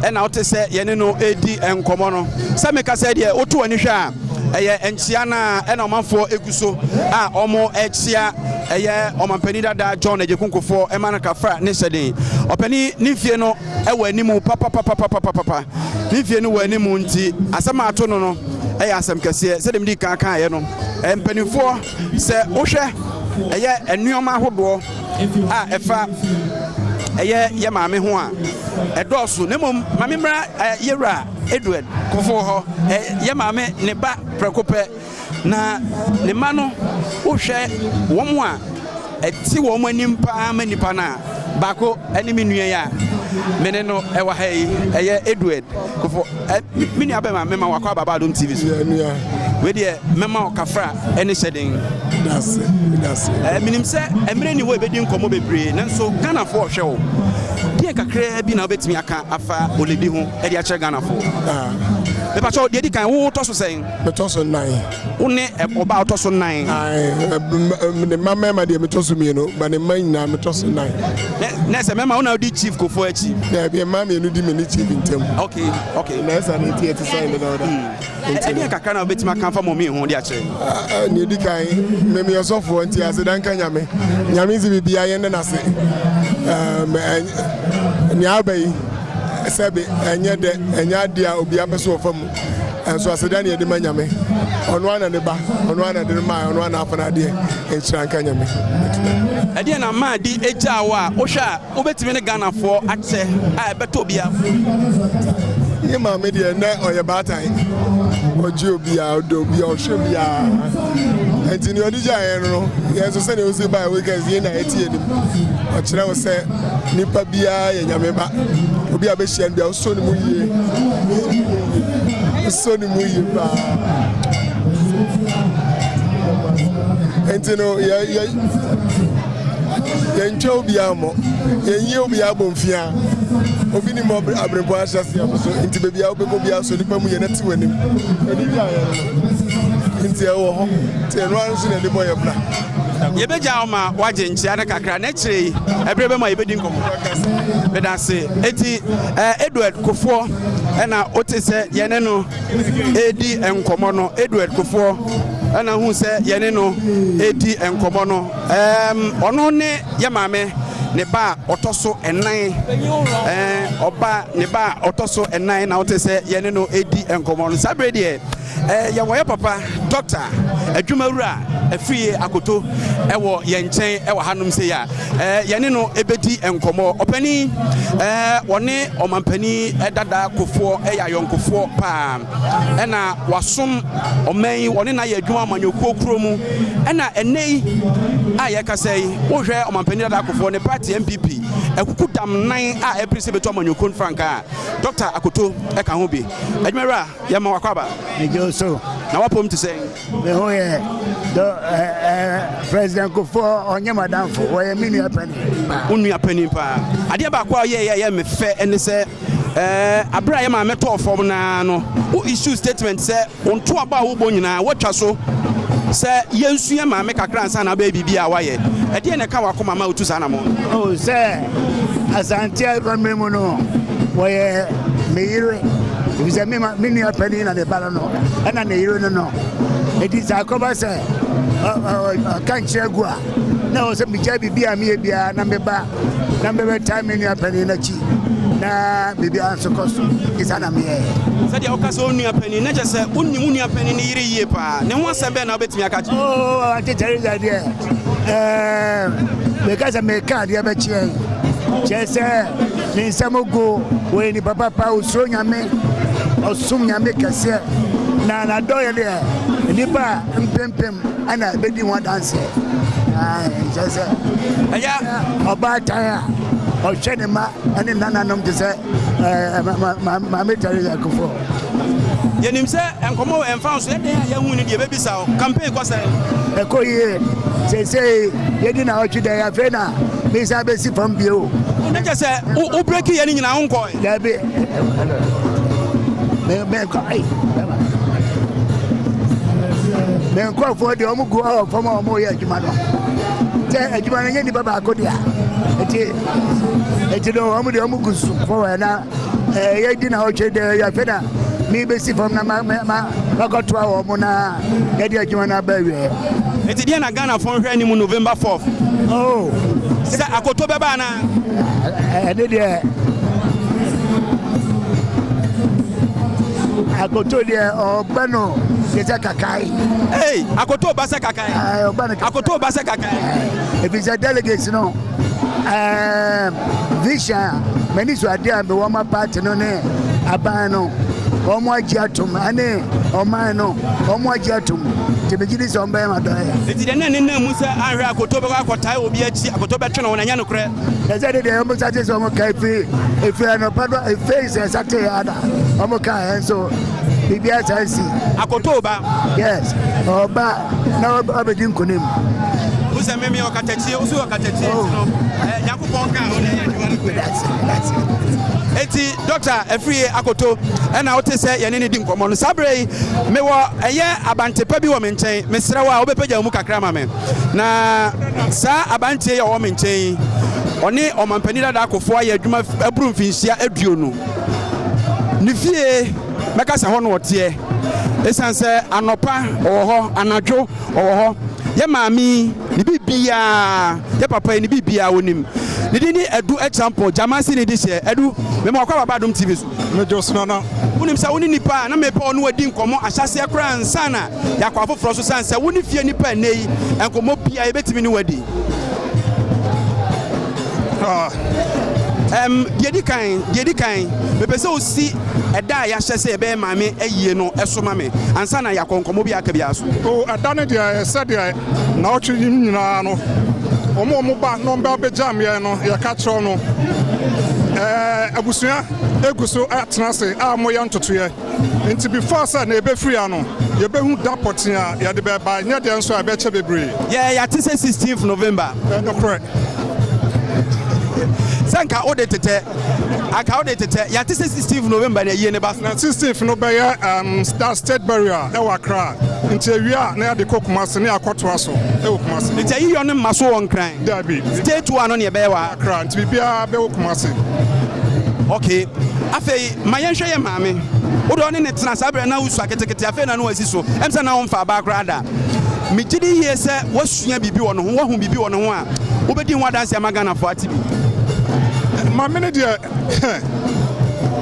[SPEAKER 9] and out say yene no edi enkomo no se meka say de oto ani hwa eye enchia na e na omanfo eguso a omo echia eye omampani dada John Ejekunkofo e man kafra ne seden opani nimfie no e wa animu papa nimfie no wa animu nti asema ato no no eye asem kase se dem di kan ye no empanifo se wohwe eye enuoma ahodo a efa eye ye maame ho a edoso nemom maame mra yewra Edward Kufuor ho ye maame ne ba prekope na ne ma no wohwe womo a eti womo anim pa ma nipa na bako ani menua ya mene no ewa hai eye Edward Kufuor mini abema mema wakwa baba Adom TV so we de mema okafra eni shedin that's minim se emre ni wo ebedi nkomo bebre nanso Ghana fo hwe wo die kakra bi na obetimi aka afa oledi ho e de ache Ghana fo me pacho de di kan wo to so sen
[SPEAKER 8] me to so 9
[SPEAKER 9] one oba to so 9
[SPEAKER 8] ne mama de me to so mi no ba ne man na me to so 9
[SPEAKER 9] na se mema una di chief Kufuor achi
[SPEAKER 8] na bi mama enu di me ni chief intem
[SPEAKER 9] okay
[SPEAKER 8] na esa na tie to sign the order
[SPEAKER 9] enti kakra na obetimi aka fa mo mi ho de ache
[SPEAKER 8] ne di kan me me yosofo nti ase dan kan nyame zi bibia ye ne na se ni abai sebe enya dia obi abeso ofam enso aseda ne de manyame ono ana ne ba ono ana de ma ono ana afana de enchira kan nyame
[SPEAKER 9] ade na ma di eja wa wo hwa obetimi ne Ghana fo ache a beto bia
[SPEAKER 8] ye maame de na oye baatan oji obi a odo obi o hwe bi a enti ni odija yen no ye so se ne o se ba weekends ye na etie nim o kire wo se nipa bia ye nyame ba obi a be hia bia o so ni mu yie ba enti no ye ncho obi amo ye obi abomfia obi ni mo abrebo ahyase aso nti bebia obeko bia so nipa mu ye nati wanim eni bia ye no nti e wo ho te no anso na de boye bra
[SPEAKER 9] ye beja ma waje nchia na kakra na kire ebrebe ma ye bedi nkomo bedase eti Edward Kufuor na otese ye ne no edi enkomo no Edward Kufuor ana hu se ye ne no edi enkomo no ono ne ye maame ne ba otoso enan oba ne ba otoso enan na otese ye ne no edi enkomo no sabre de ye wo ye papa doctor adwumawura afie akoto ewo ye nchen ewo hanum se ya ye ne no ebedi enkomo opani wone omampani edada Kufuor ya yonkofuo pa na wasom oman wone na ye adwuma manyokuo kromu na enei aye kasai wo hwe omampani dada Kufuor ne party MPP ekuku dam nan a eprise beto manyokon franka doctor akoto e ka ho bi adwumawura ye ma wakwaba
[SPEAKER 15] so
[SPEAKER 9] na wapom to say
[SPEAKER 15] me ho ye do President Kufuor onye madam for we me nua pani pa ade ba kwa ye me fe ene se abra ye ma meto form na no wo issue statement say onto aba wo bo nyina watwa so say yensu ye ma me kakra nsa na ba bibia waye ade ne ka wakoma ma otu sana mo oh say asante agome mu no we me yire bize me nua pani na de bala no na ne yire no it is akoba say kan chegua na o se mi jabi bia me bia na meba time me nua pani na chi na bibia so koso isana me
[SPEAKER 9] said ya okaso nua pani na je se unnimu nua pani ni yire yie pa ne ho asebe na obetimi aka chi
[SPEAKER 15] oh ati Theresa de because me ka de be chi je se ni samogo we ni papa pa usro nyame osum nyame kase na doye de nipa mpempem ana bedi one dance je se
[SPEAKER 9] aya
[SPEAKER 15] oba taya o chenema ani nananom de se ma Theresa Kufuor
[SPEAKER 9] yenim se enkomo enfa so eden ya hu ni de bebisa o campaign ko se
[SPEAKER 15] ekoye se yedi na ochu de ya fe na me sa be si from bio
[SPEAKER 9] na je se o break ye ni nyina nko
[SPEAKER 15] da be me ko ai me ko fo de o mu go from o mo ye adwuma no te adwuma no ye ni baba ko dia eti do o mu de o mu gusu fo na yedi na ochu de ya fe na me be si from na ma go to o mo na yedi adwuma na ba wie
[SPEAKER 9] eti dia na Ghana fon hwe ni mu November 4th
[SPEAKER 15] oh
[SPEAKER 9] sa akoto beba na
[SPEAKER 15] de akoto de obano se kakai
[SPEAKER 9] hey akoto ba se kakai akoto ba se kakai
[SPEAKER 15] if it's a delegate no vision many so ade am be woma party no ne aban no omo agiatum ane oman no omo agiatum tebegidi so mba ma do
[SPEAKER 9] e ti de na mu se anhwe akoto be akotai obi achi akoto be twe no na nya no kre
[SPEAKER 15] e ze de omo sate so omo kai fi efi no pado e face sate ada omo kai enso bibia sansi
[SPEAKER 9] akoto ba
[SPEAKER 15] yes oba na obedi nkonim
[SPEAKER 9] usa memi okatachi usu okatachi no yakupon ka o na ya diwa that's eti doctor efrie akoto na wote se ye ne di nkomo no sabre me wo eye abantepa bi wo me nchen mesra wa obepeja mu kakra ma me na sa abante ye wo me nchen oni omampani dada Kufuor ya adwuma aburu mfinhia aduonu ni fie meka se ho no wote esanse anopa owo anadwo owo ye maami ni bibia ye papa ni bibia wonim ni di ni edu example jamasi ni di se edu me mo akwa Adom TV so
[SPEAKER 8] me josna na
[SPEAKER 9] wonim sa woni nipa na me pa onu wadi nkomo ahyase akra nsana ya kwa foforo so sanse woni fie nipa nei enkomo bia ye betimi ni wadi Yedi kan me pese o si eda ya hye se be maame ayie no esoma me ansa na yakonkomo bi aka bi aso
[SPEAKER 16] o ada ne dia se dia na otwe yim nyina no omo ba no mba be jam ye no ya ka kro no abusua eguso atnase a mo ya ntoto ye nti before say na ebe free ano ye be hu da potin a ye de be ba nya de nso a be che bebre
[SPEAKER 9] ya ti say 16th November
[SPEAKER 16] no correct
[SPEAKER 9] sanka ode tete aka ode tete ya ti say 16th November na ye ne ba
[SPEAKER 16] na 16th no be ya state burial e wa kra nti awia na ya de kokumase na akoto aso e wokumase
[SPEAKER 9] nti ayi yo ne maso won kran
[SPEAKER 16] da bi
[SPEAKER 9] state 1 no ne be wa
[SPEAKER 16] kra nti bibia be wokumase
[SPEAKER 9] okay afei mayenhwe ye maame odo ne ne tena sabre na usu aketekete afei na no asiso emsa na wonfa ba krada migidi ye se wasua bibi wo no ho wahu bibi wo no ho a obedi ho adanse amagana fo atibi
[SPEAKER 16] maame ne de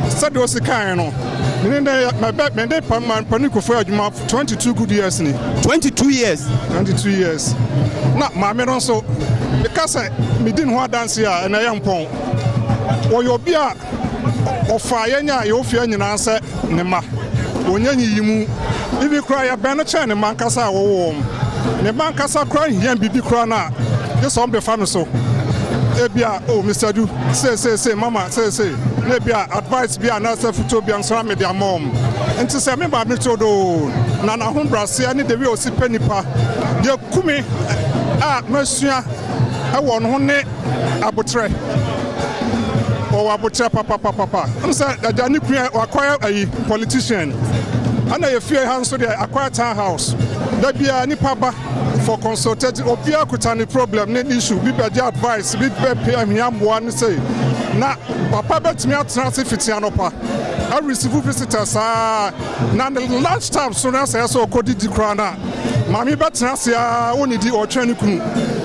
[SPEAKER 16] sadu osikan no me de Pani Kufuor adwuma 22 good years ni
[SPEAKER 9] 22 years
[SPEAKER 16] na maame no so because me din ho adanse a na ye mpon oyo bia ofa yenya ye ofia nyina se ne ma onyanyi yimu ibi kra ya ben cha ne mankasa wo ne mankasa kra hian bibi kra na ye so be fa no so ebia oh Mr. Du say mama say ne bia advice bia na se futo bia nso me dia mom nti se me ba me to do na ho brase ne de wi osi panipa de kumi a masua e wo no ne abotre o abotre papa nsa da ni kua akwaya ayi politician ana ye fie hanso de akwaya town house da bia ni papa for consultative obia kutani problem ne issue bi be advice bi be pay me amboa ne say na papa betimi atena se fitia no pa I receive visitors na the lunch time so na say so kodidi kra na mami betena se oni di o twani kunu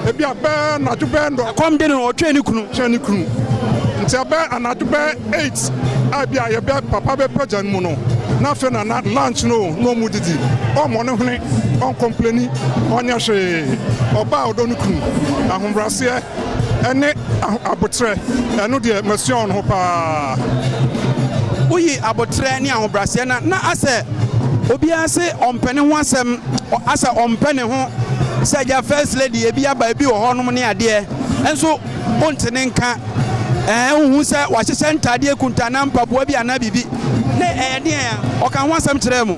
[SPEAKER 16] e bia be na do be ndo
[SPEAKER 9] kom de no o twani kunu
[SPEAKER 16] nti be anadu be 8 abia ye be papa be pajan mu no na fe na lunch no mu didi o mo ne hune on complaini onya hwe oba odonu kunu ahombrase ene abotre eno de masion ho pa
[SPEAKER 9] uyi abotre ne ahombrase na ase obi ase ompene ho asem ase ompene ho se ja first lady e bia ba bi wo honom ne ade enso ontene nka hu se wa hye ntade kunta na mpaboa bi ana bibi ne de o kan ho asem kire mu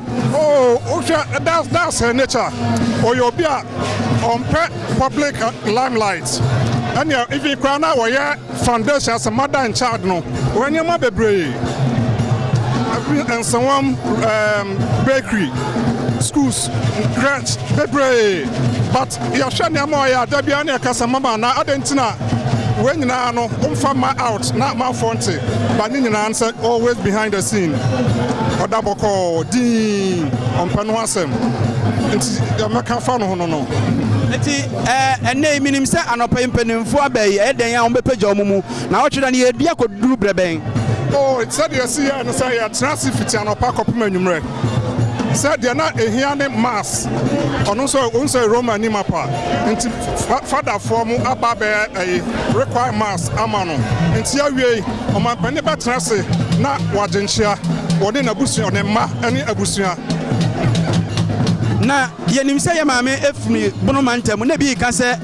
[SPEAKER 16] that's her nature oyobia on public limelight and if you crown out where foundation as a mother and child no when you ma bebre and someone bakery schools crèche bebre but you share na mo ya da bia na kasa mama na adentina when you know my out not my front but in answer always behind the scene or double call D on Panuasem and American fan no
[SPEAKER 9] and name minim say anopa impenimfo abai e den ya on bepeja omumu na wo tweda ne ye bia ko duru breben
[SPEAKER 16] oh it said you see and say ya transifiti anopa kopem anwumre said they not a hearing mass on also Roman nimapa nti father form ababe require mass amano nti awie o ma pani betrase na wajenchia wode na busu ne ma ani abusua
[SPEAKER 9] na yenim se ye maame efumi bono mantem na bi ka se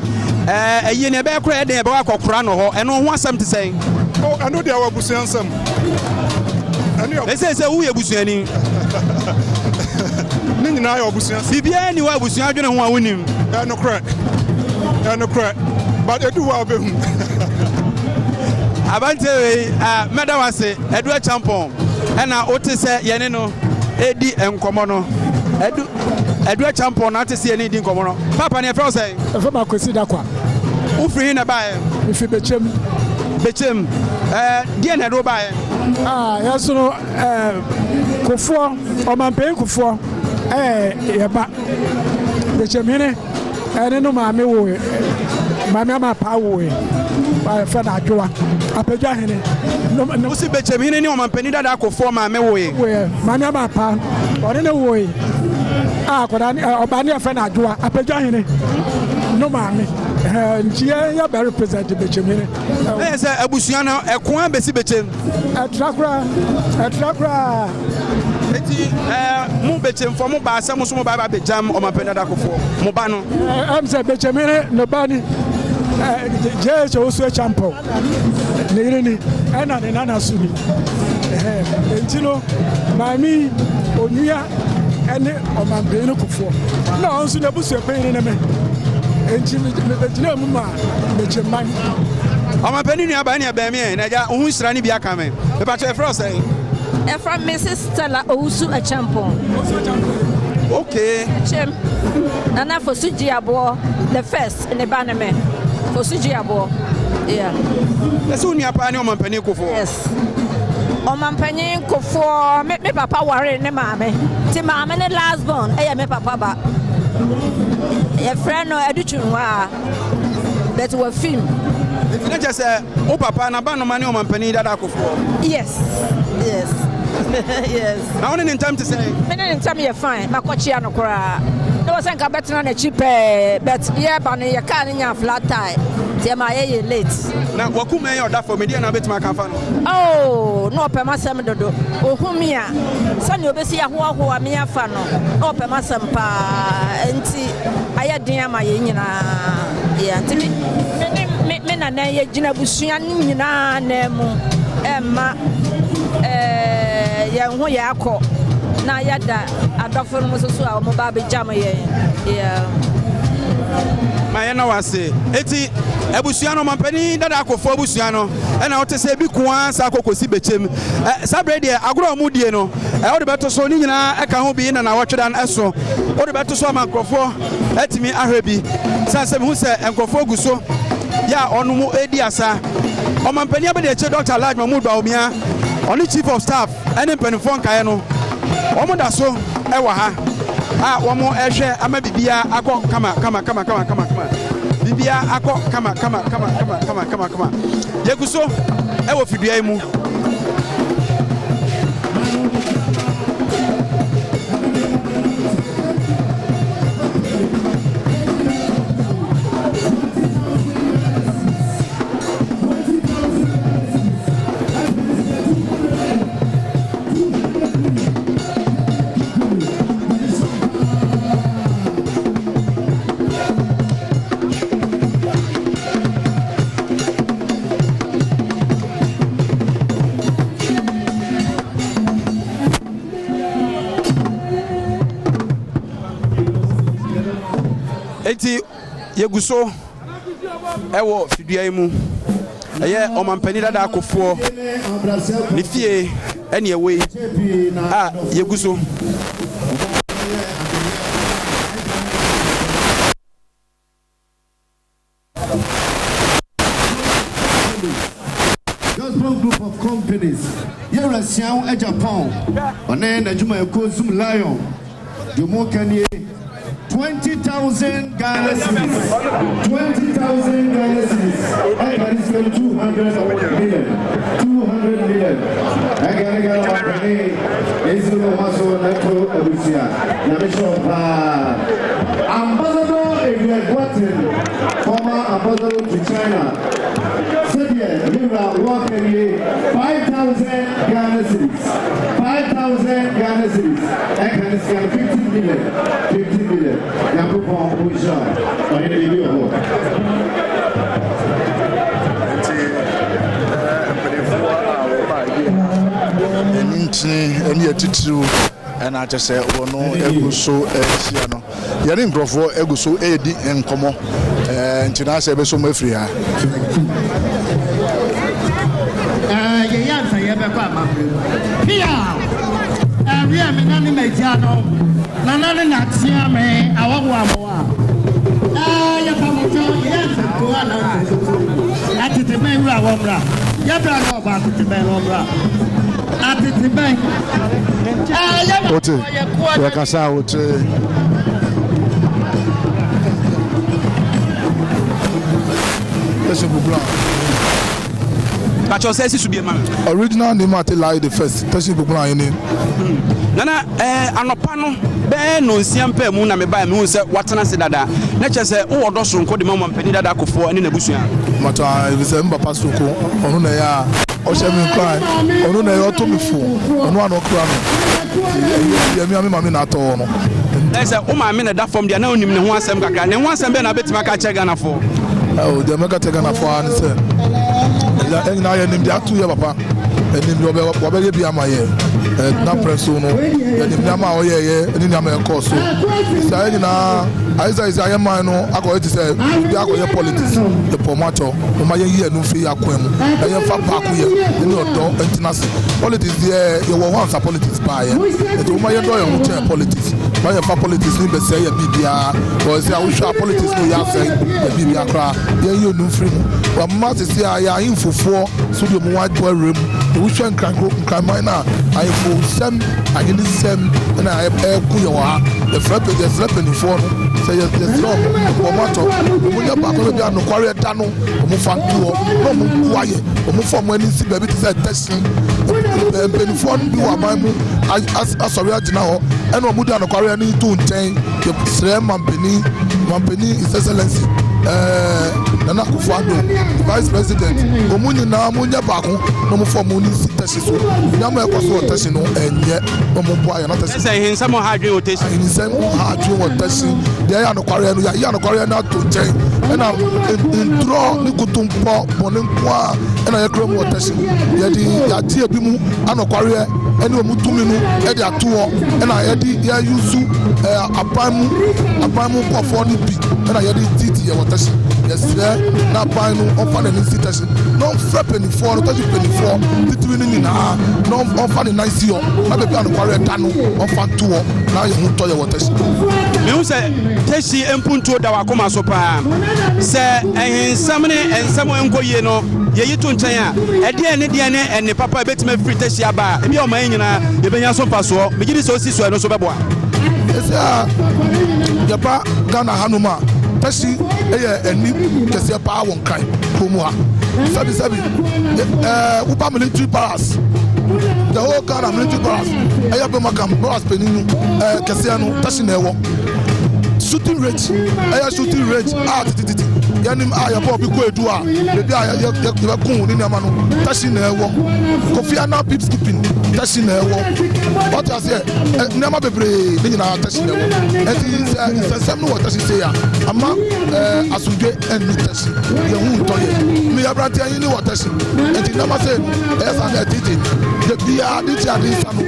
[SPEAKER 9] eyi ne be kora de be wakokora no ho eno ho asem te sen
[SPEAKER 16] oh eno dia wabusua nsem
[SPEAKER 9] eno se wo ye busuani
[SPEAKER 16] ni nyina ya obusua
[SPEAKER 9] bibia ni wa abusua adwene ho a wonim
[SPEAKER 16] no correct but edu wa behu
[SPEAKER 9] abante we medawase edu champion na ote se yene no edi enkomo no edu champion na te se yene edi enkomo no papa ne efro se
[SPEAKER 17] efo ma kwesi da kwa
[SPEAKER 9] ufiri na bae
[SPEAKER 17] ifi bechem
[SPEAKER 9] die na do bae
[SPEAKER 17] yaso no Kufuor omampen Kufuor yeba bechem hene ene no maame wo maame ama pa wo ba fa na adwoa apagya hene
[SPEAKER 9] no si bechem hene ni omampeni dada Kufuor maame wo
[SPEAKER 17] maame ama pa ore ne wo akoda ni oba ni fa na adwoa apagya hene no maame ntia ya be represent Bechemene
[SPEAKER 9] say abusua no ekon abesi Bechem
[SPEAKER 17] atrakra
[SPEAKER 9] eti mu Bechem for mu ba asem so mu ba bejam o mapenda da kofo mu ba no
[SPEAKER 17] am say Bechemene no ba ni je osu champion ne yire ni na ne nana suni entino maami onua ene o mambeni kofo na onsu na busu epen ne me enti me mu ma Becheman
[SPEAKER 9] o mambeni nua ba ne aba me na ja ohun sira ni bi aka me be pa che fro say
[SPEAKER 18] from Mrs. Stella Owusu Achampon.
[SPEAKER 9] Okay.
[SPEAKER 18] Chem. Nana for Suji Abo, the first in the bannerman. For Suji Abo. Yeah.
[SPEAKER 9] That's only a panny on my penny for.
[SPEAKER 18] Yes. On my penny for me papa worry ne mammy. Tim mamma and last born. I am a papa. A friend or educhunwa. That were film.
[SPEAKER 9] If you just say, oh, papa, and a band of money on my penny that I could for.
[SPEAKER 18] Yes. Yes. Yes.
[SPEAKER 9] I want in time to say.
[SPEAKER 18] In time you're fine. My cochiano cry. No one can better than a cheap but yeah, bunny, you can't in your flat tie. Tell my late.
[SPEAKER 9] Now, what could may or that for me? And I bet my camphor.
[SPEAKER 18] Oh, no, Pemasam dodo. Oh, whom ya? Son, you'll be see a who are me a fan. Oh, Pemasam pa. And see, I had dear my yina. Yeah, men and I, Jinabusian, Nemo, Emma. Ya ho ya akọ na yada adofo no so so a mo ba be jam ye yeah
[SPEAKER 9] my na wase eti abusua no mampani dada akofo abusua no e na wote se bi kuan sa akokosi Bechem sabre de agro mu die no e wo de beto so ni nyina e ka ho bi na wotwedan eso wo de beto so amakrofo etimi ahwe bi sanse hu se enkrofo guso ya onu mu edi asa o mampani abede eche Dr. Laj Mahmoud Baumia only chief of staff any penifon kae no omo da so e wa ha omo ehwe ama bibia akọ kama bibia akọ kama yeguso e wo fidua mu yeguso ewo fidua mu eye o mampani dada akofo ni fie ene ewe yeguso
[SPEAKER 13] Gospel group of companies here at Sian Japan on a Juma Zoom Lion Jomo Kanye 20,000 Ghana cedis. 20,000 Ghana cedis. I can spend 200 million. 200 million. I can get on my name. It's the Maso Nato Abusia. Namisho Ambassador Edward Watson, former ambassador to China. Sadia, we are working here. 5,000 Ghana cedis. 5,000 Ghana cedis. I can spend 50 million. 50 million. Yankopon Oja. Ɔne ne bi wɔ hɔ.
[SPEAKER 19] Ntini ɛne atitiriw ɛna akyɛ sɛ wɔno egu so ahyia no. Yɛne nkurɔfoɔ egu so ɛredi nkɔmmɔ. Ntina sɛ ɛbɛso mu afiri ha.
[SPEAKER 20] Yɛyɛ ansa yɛbɛkɔ amammerɛ. Pia! Ɛwia me nane magya no. Nana na tia me awawo amoa. Ya pamojo ya ko ana. Atete ben wura womra. Ya bra no ba atete ben womra. Atete ben.
[SPEAKER 19] Ote. Ya kasa ote. Ese bubla.
[SPEAKER 9] But you say this should be a man.
[SPEAKER 19] Original name at the first. Tashi Bukuna any.
[SPEAKER 9] Nana anopano be no nsiampa mu na me ba me hu se watena se dada. Na che se wo odo so nko de mama mpani dada Kufuor ani na busua.
[SPEAKER 19] Mata e se mba pasoko onu na ya o se mi cry. Onu na ya to me fu. Onu anokra no. Ya mi mama na to no.
[SPEAKER 9] Na se o ma me na da form dia na onim ne ho asem kakra. Ne ho asem be na betima ka che Ghana for.
[SPEAKER 19] Oh, the mega take Ghana for an se. Ya na ya nim dia tu ya papa. Enim yo be bi amaye. Na preso no. Ya nim na ma o ye ni na ma ko so. Sa ni na Isa ya man no akọ it say bi akọ politics the promoter o ma ye no fi akwam na ye fa pa ko ye ni odo antinase politics there you want politics by ye o ma ye do ye politics ma ye fa politics ni be say ye bibia o say we show politics no ya say bibia kra ye no free wa ma se say ya infofo so de mo wa do rem we show nkran na I for sem agini sem na e ku ye wa the flip ni for say yes no promoter mo nya ba ko be anokware da no mo fa ntuo no mo kuaye mo fa mo ani si ba bi ti say testing benifo bi wa ban mu asori agina ho ena mo da anokware ni to nten ye sre mampeni his excellency Nana Kufuor vice president omuni na mo nya ba ko no mo fa mo ni si testing so nya mo e ko so testing no enye no mo boa ya na testing
[SPEAKER 9] say hin some hard dream testing
[SPEAKER 19] hin some hard dream testing there ya no kware no ya no kware na to nchen ena intro ni kutumpo bonin kwa ena ya kro mo testing ya di ya tie bi mu anokware ene o mutumi no e di atowo ena ya di ya yuzu apamu kofo ni bi ena ya di titi ya testing yes na ban no on fa na ni testing no frap any for no touch any for titiri ni na no on fa ni nice yo na be anokware da no on fa towo na ye hu to ya testing
[SPEAKER 9] me hu se teshi empuntuo da wakoma so pa se ehensam ne ensam enkoye no ye yitu nchen a de ne ene papa betima free teshi aba e bi o man nyina ye benya so paso me gidi so si so no so beboa
[SPEAKER 19] esa yapa Ghana hanuma teshi eye eni kese pa won kan komu ha sabi upa military barracks the whole Ghana military barracks eye be makam barracks peninu kese anu teshi na ewo shooting range titi yanim aya bo bi ko edu a bebi aya ye kun ni na no tashi na ewo Kofi Annan pip skipping tashi na ewo what you say nema bebre ni na tashi na ewo enti sem no tashi say ya ama asuje enu tashi ye hu to ye mi abrante ayin ni what tashi enti nema say esa na titi the bia di tia di sanu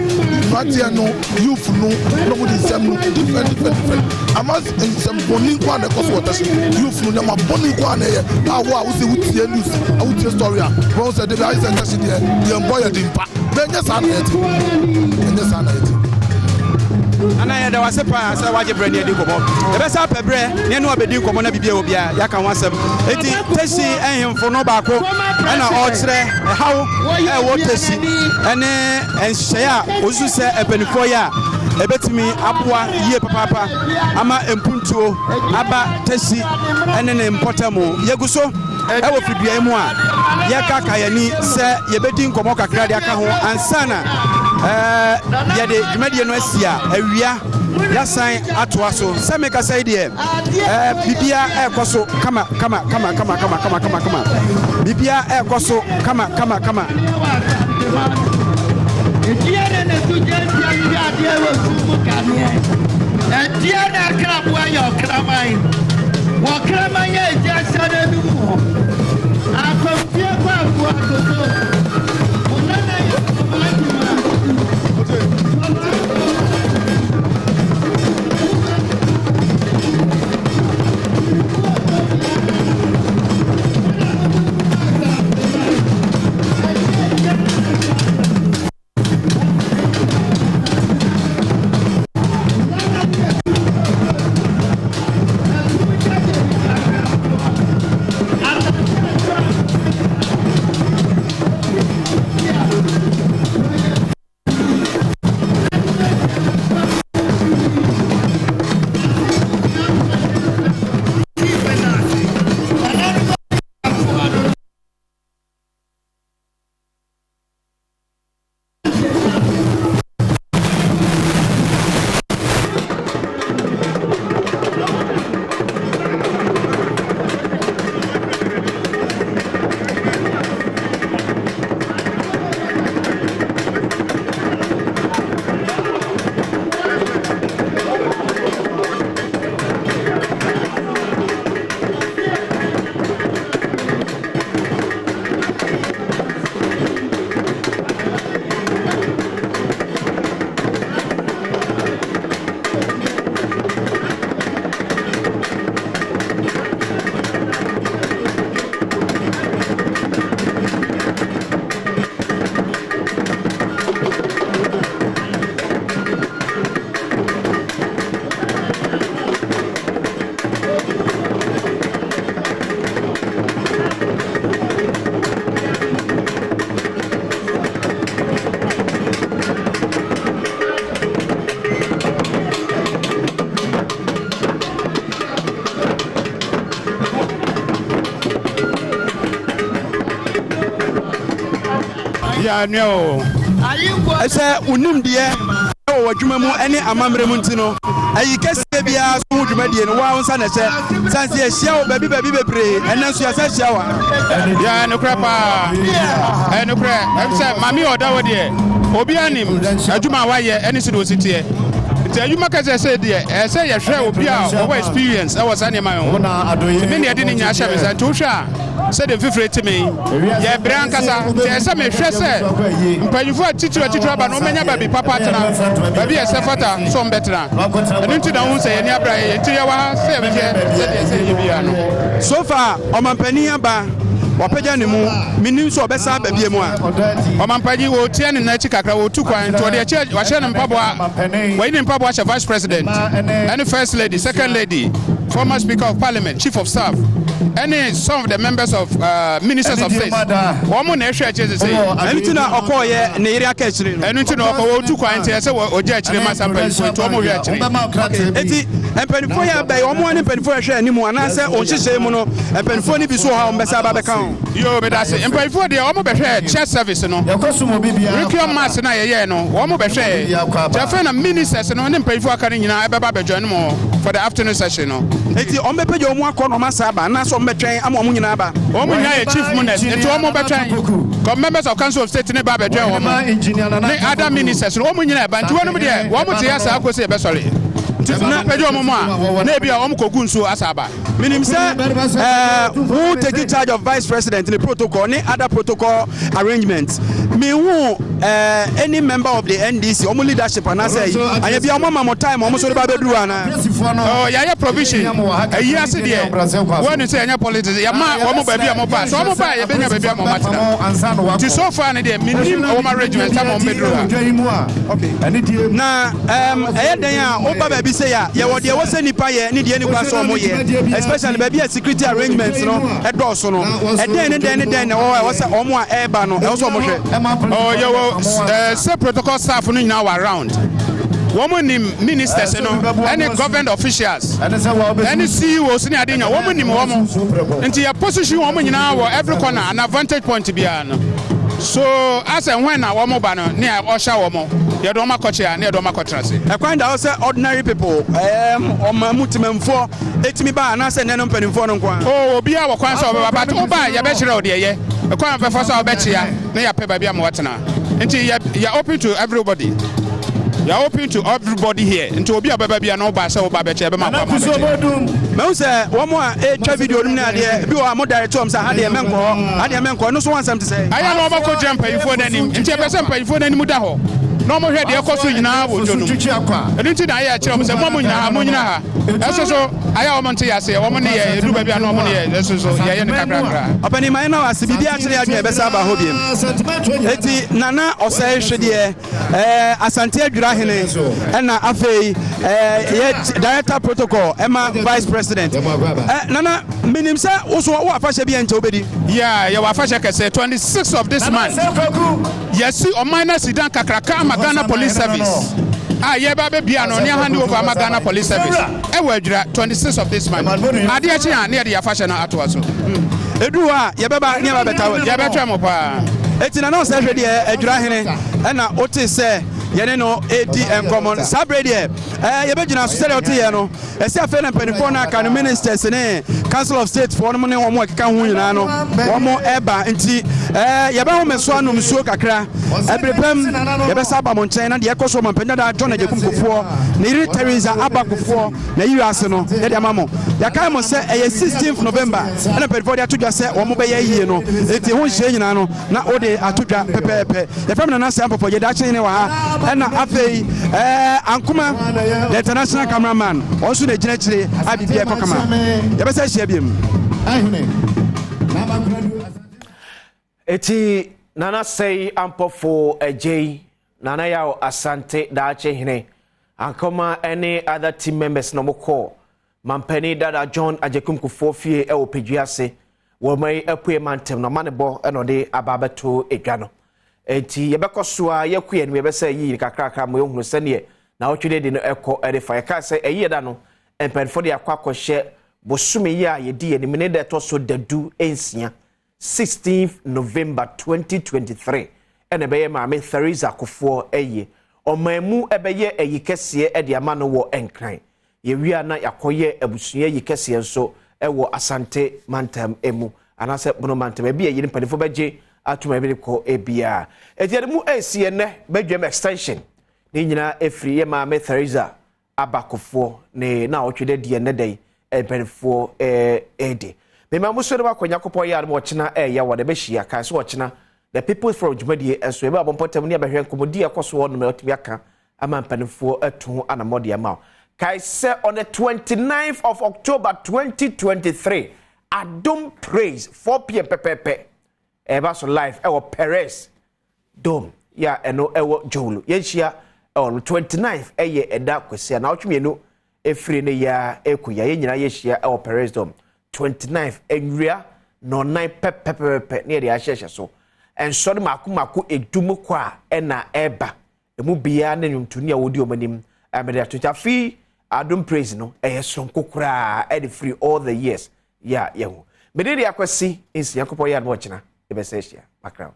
[SPEAKER 19] abrante no youth no mo di sem no different ama sem boni kwa na koso what tashi youth no na boni kwa na ye awo a wo se wutie news a wutie story a bro say the guy say tashi there the boy di mpa benye sana yeti
[SPEAKER 9] ana ya da wase pa sa waje bre ne di komo e be sa pebre ne no obedi komo na bibia obia ya kan wasem eti teshi ehemfo no ba ko ana o kire hawo wo teshi ene enhye a ozu se ebenifo ya ebetimi aboa yie papa ama empuntuo aba teshi ene ne importamu yeguso ewo fidua mu a ye kaka yani se yebedi nkomo kakra de aka ho ansana ye de dwumadie no asia awia ya san atoa so se me kasa ide bibia ekoso kama bibia ekoso kama
[SPEAKER 20] Etienne ne tujentia ya diewo sumu kanie. Etienne krabwa yo kramai. Wo kramai e jasade dumo. Akomfie kwa kwa koto. Onana yo komajima.
[SPEAKER 15] Yeah, no. I say unim deɛ ɛwɔ adwuma mu ɛne amammerɛ mu ntino. Ayi kɛse bia so ho dwuma die no wa nsa na hyɛ. Sanse ɛhyia wo baabi bebree ɛnɛ nso yɛsɛ hyia wa.
[SPEAKER 21] Yeah, no crap. No crap. I'm say mami oda wo deɛ. Obi anim adwuma wa yɛ ɛne sido sitie. Nti adwuma ka sɛ deɛ ɛsɛ yɛhwɛ obi a ɔwɔ experience ɛwɔ sa nneɛma ho. Me ne yɛde ne nya hyɛ me sɛ nti wohwɛ a sɛ de fifire timi yɛ brɛ ankasa nti ɛsɛ mehwɛ sɛ mpanyinfo a titiri aba no ɔmɛnya baabi papa tena baabi ɛsɛ fata so ɔmbɛtena ɛno nti na ho sɛ yɛni abra yɛ nti yɛwɔ ha sɛ yɛbɛhwɛ sɛdeɛ sɛ yɛ bia no.
[SPEAKER 15] So far ɔmampanin aba wapagya ne mu menim sɛ ɔbɛsa baabi mu a
[SPEAKER 21] ɔmampanyin wɔtia ne n'akyi kakra wɔtu kwan nti ɔde akyɛ wahyɛ ne mpaboa wɔyi ne mpaboa hyɛ vice president ɛne first lady second lady former speaker of parliament chief of staff any some of the members of ministers of state wɔn na ehwɛ akyire sɛ
[SPEAKER 15] ɛnu ti na ɔkɔ yɛ ne yere aka akyire no
[SPEAKER 21] ɛnu ti na ɔkɔ wɔtu kwan nti ɛsɛ ɔgya akyire ma sa mpanyinfo nti wɔn hwɛ akyire
[SPEAKER 15] eti mpanyinfo yɛ bɛyɛ wɔn ne mpanyinfo yɛ hwɛ anim anaasɛ ɔhyehyɛ mu no mpanyinfo ni bi so wɔ ha wɔn bɛsa aba bɛka ho.
[SPEAKER 21] Yo bedase mpanyinfo deɛ wɔn bɛhwɛ church service no requiem mass na yɛyɛ no wɔn bɛhwɛ jɛfɛ na ministers no ne mpanyinfo aka ne nyinaa ɛbɛba bɛjoin mu for the afternoon session no.
[SPEAKER 15] Eti wɔn bɛpɛgya wɔn akɔ na wɔn asa aba anaasɛ wɔn bɛtwɛn ama wɔn nyinaa aba.
[SPEAKER 21] Wɔn nyinaa yɛ chief ministers nti wɔn bɛtwɛn members of council of state ne ba bɛtwɛn wɔn ne other ministers no wɔn nyinaa ɛba nti wɔn deɛ wɔn te asa akɔ sɛ ɛbɛsɔre na pɛgya wɔn mu a na ebi a wɔn kɔgu nsuo asa aba.
[SPEAKER 15] Meaning, sir, who taking charge of vice president in the protocol, any other protocol arrangements? Me who any member of the NDC, omu leadership, and I say, I be a mama time, almost about the Duana.
[SPEAKER 21] Oh, yeah, provision. A year said, when you say any politics, your man, one baby, a mobile, so mobile, a baby, a mobile. To so far, the minimum of my regiment, some on bedroom.
[SPEAKER 15] Okay. Now, Oba baby say, yeah, what there was any pie, need any class or more, especially maybe a security arrangements, you know, at Dawson, and then, oh, I was a more airban, also Moshe.
[SPEAKER 21] Oh, you say protocol staff now around. Woman ministers, you know, any government officials, any CEOs, any adina, woman in woman, into your position, woman in our every corner, an advantage point to be on. So, as and when a woman banner near Osha woman, you don't make a near Doma Cotrasi.
[SPEAKER 15] I find also ordinary people, on my mutimum for 8 me by and I said, no penny for no one.
[SPEAKER 21] Oh, be our council, but Oba, your best road, yeah, a corner of first, I'll bet you, near Pepper Watana. Until you're open to everybody. You're open to everybody here. Until be a baby and no bass or babacha.
[SPEAKER 15] Mose, one more video there. You are more direct to him. I had a man, no one to say.
[SPEAKER 21] I am no jump before any. Until person pay for any mudaho. No more head, the cost in our wood. And until I had chums and Mamuna. That's also I am Monty. I say, woman here, do baby and no money. That's also Yana.
[SPEAKER 15] Open my now as be actually at Besaba Hobium. Nana or say, Shady, Asante Grahine, and Afe, director protocol, Emma vice president. Nana, meaning, sir, also what Fashabi and Tobedi.
[SPEAKER 21] Yeah, you are Fashaka say 26th of this month. Yes, see, or minus Sidan Kakraka. Ghana Police Service. Yeah, baby, I know hand over Ghana Police Service. 26th of this month. I dear near the fashion at us.
[SPEAKER 15] Edua, Yababa, never better.
[SPEAKER 21] Yabatramopa.
[SPEAKER 15] It's an announced already a drahine, and what is say. Yeneno ADM common Sabrede. Yabejina Society, as a fellow Penifona can ministers in Council of State for money or more Kahuano, one more Eba, and Yabam Meswanum Sukakra, Ebrepem, Yabasaba Montana, the Ecosom and Penada, John Kufuor, Niri Theresa Kufuor, Nayu Asano, Yamamo. Yakamo said a 16th November, and a Pedvodia to just say, or Mobile, you know, it's the one saying, not Ode Atuja Pepe, the feminine sample for Yadachi. And Afe, Ankuma, the international cameraman, also the Genetry, IBP Kokama. The best Shabium.
[SPEAKER 2] Eti Nana say ampo for a J, Nana Yao Asante, Dache Hine, Ankoma, any other team members no more call. Mampeni Dada John Ajekum Kufuor Fie El Pigiase, will may a queer mantem no manable and ode ababato egano. Eti yebeko soa yekue no yebese yi kakrakra mo yohunu sene na otwede de no ekọ edify ka se eyi da no empenfo de akwakohye bosume yi a yedi ani mene de to so dadu ensia 16th November 2023 ene beye maame Theresa Kufuor eye omamu ebeye eyi kese e de ama no wo enkran ye wia na yakoye abusua yi kese nso ewo Asante mantam emu anase bono mantam bia yi mpanifo beje atuma bi ko ebia etiade mu esie ne bedwem extension ni nyina efri ye maame Theresa Kufuor ne na otwede de ne dai mpanifo ede me ma muso de bakonya kopo ya mo china ya wo de be hia kan so china the people from Jumadie enso ebe abompotam ni abehwe nkomodi akoso wo no me otimi aka ama mpanifo atu anamode ama kai se on the 29th of October 2023 Adom praise 4 p.m. pepepe eba so live ewo Perez dom ya eno ewo jolu yenhia on 29th eye eda kwese na otwemienu efiri ne ya ekuya yenyina yehia ewo Perez dom 29th enwia no 9 pepepe ne de ahyehyɛ so ensɔre maku edumu kwa ena eba emu bia na nwuntuni a wodi omanim amede atotafi Adom praise no sonko kura e free all the years ya yehu medede akwasi ensi yakopo ya no china ebe se hia makra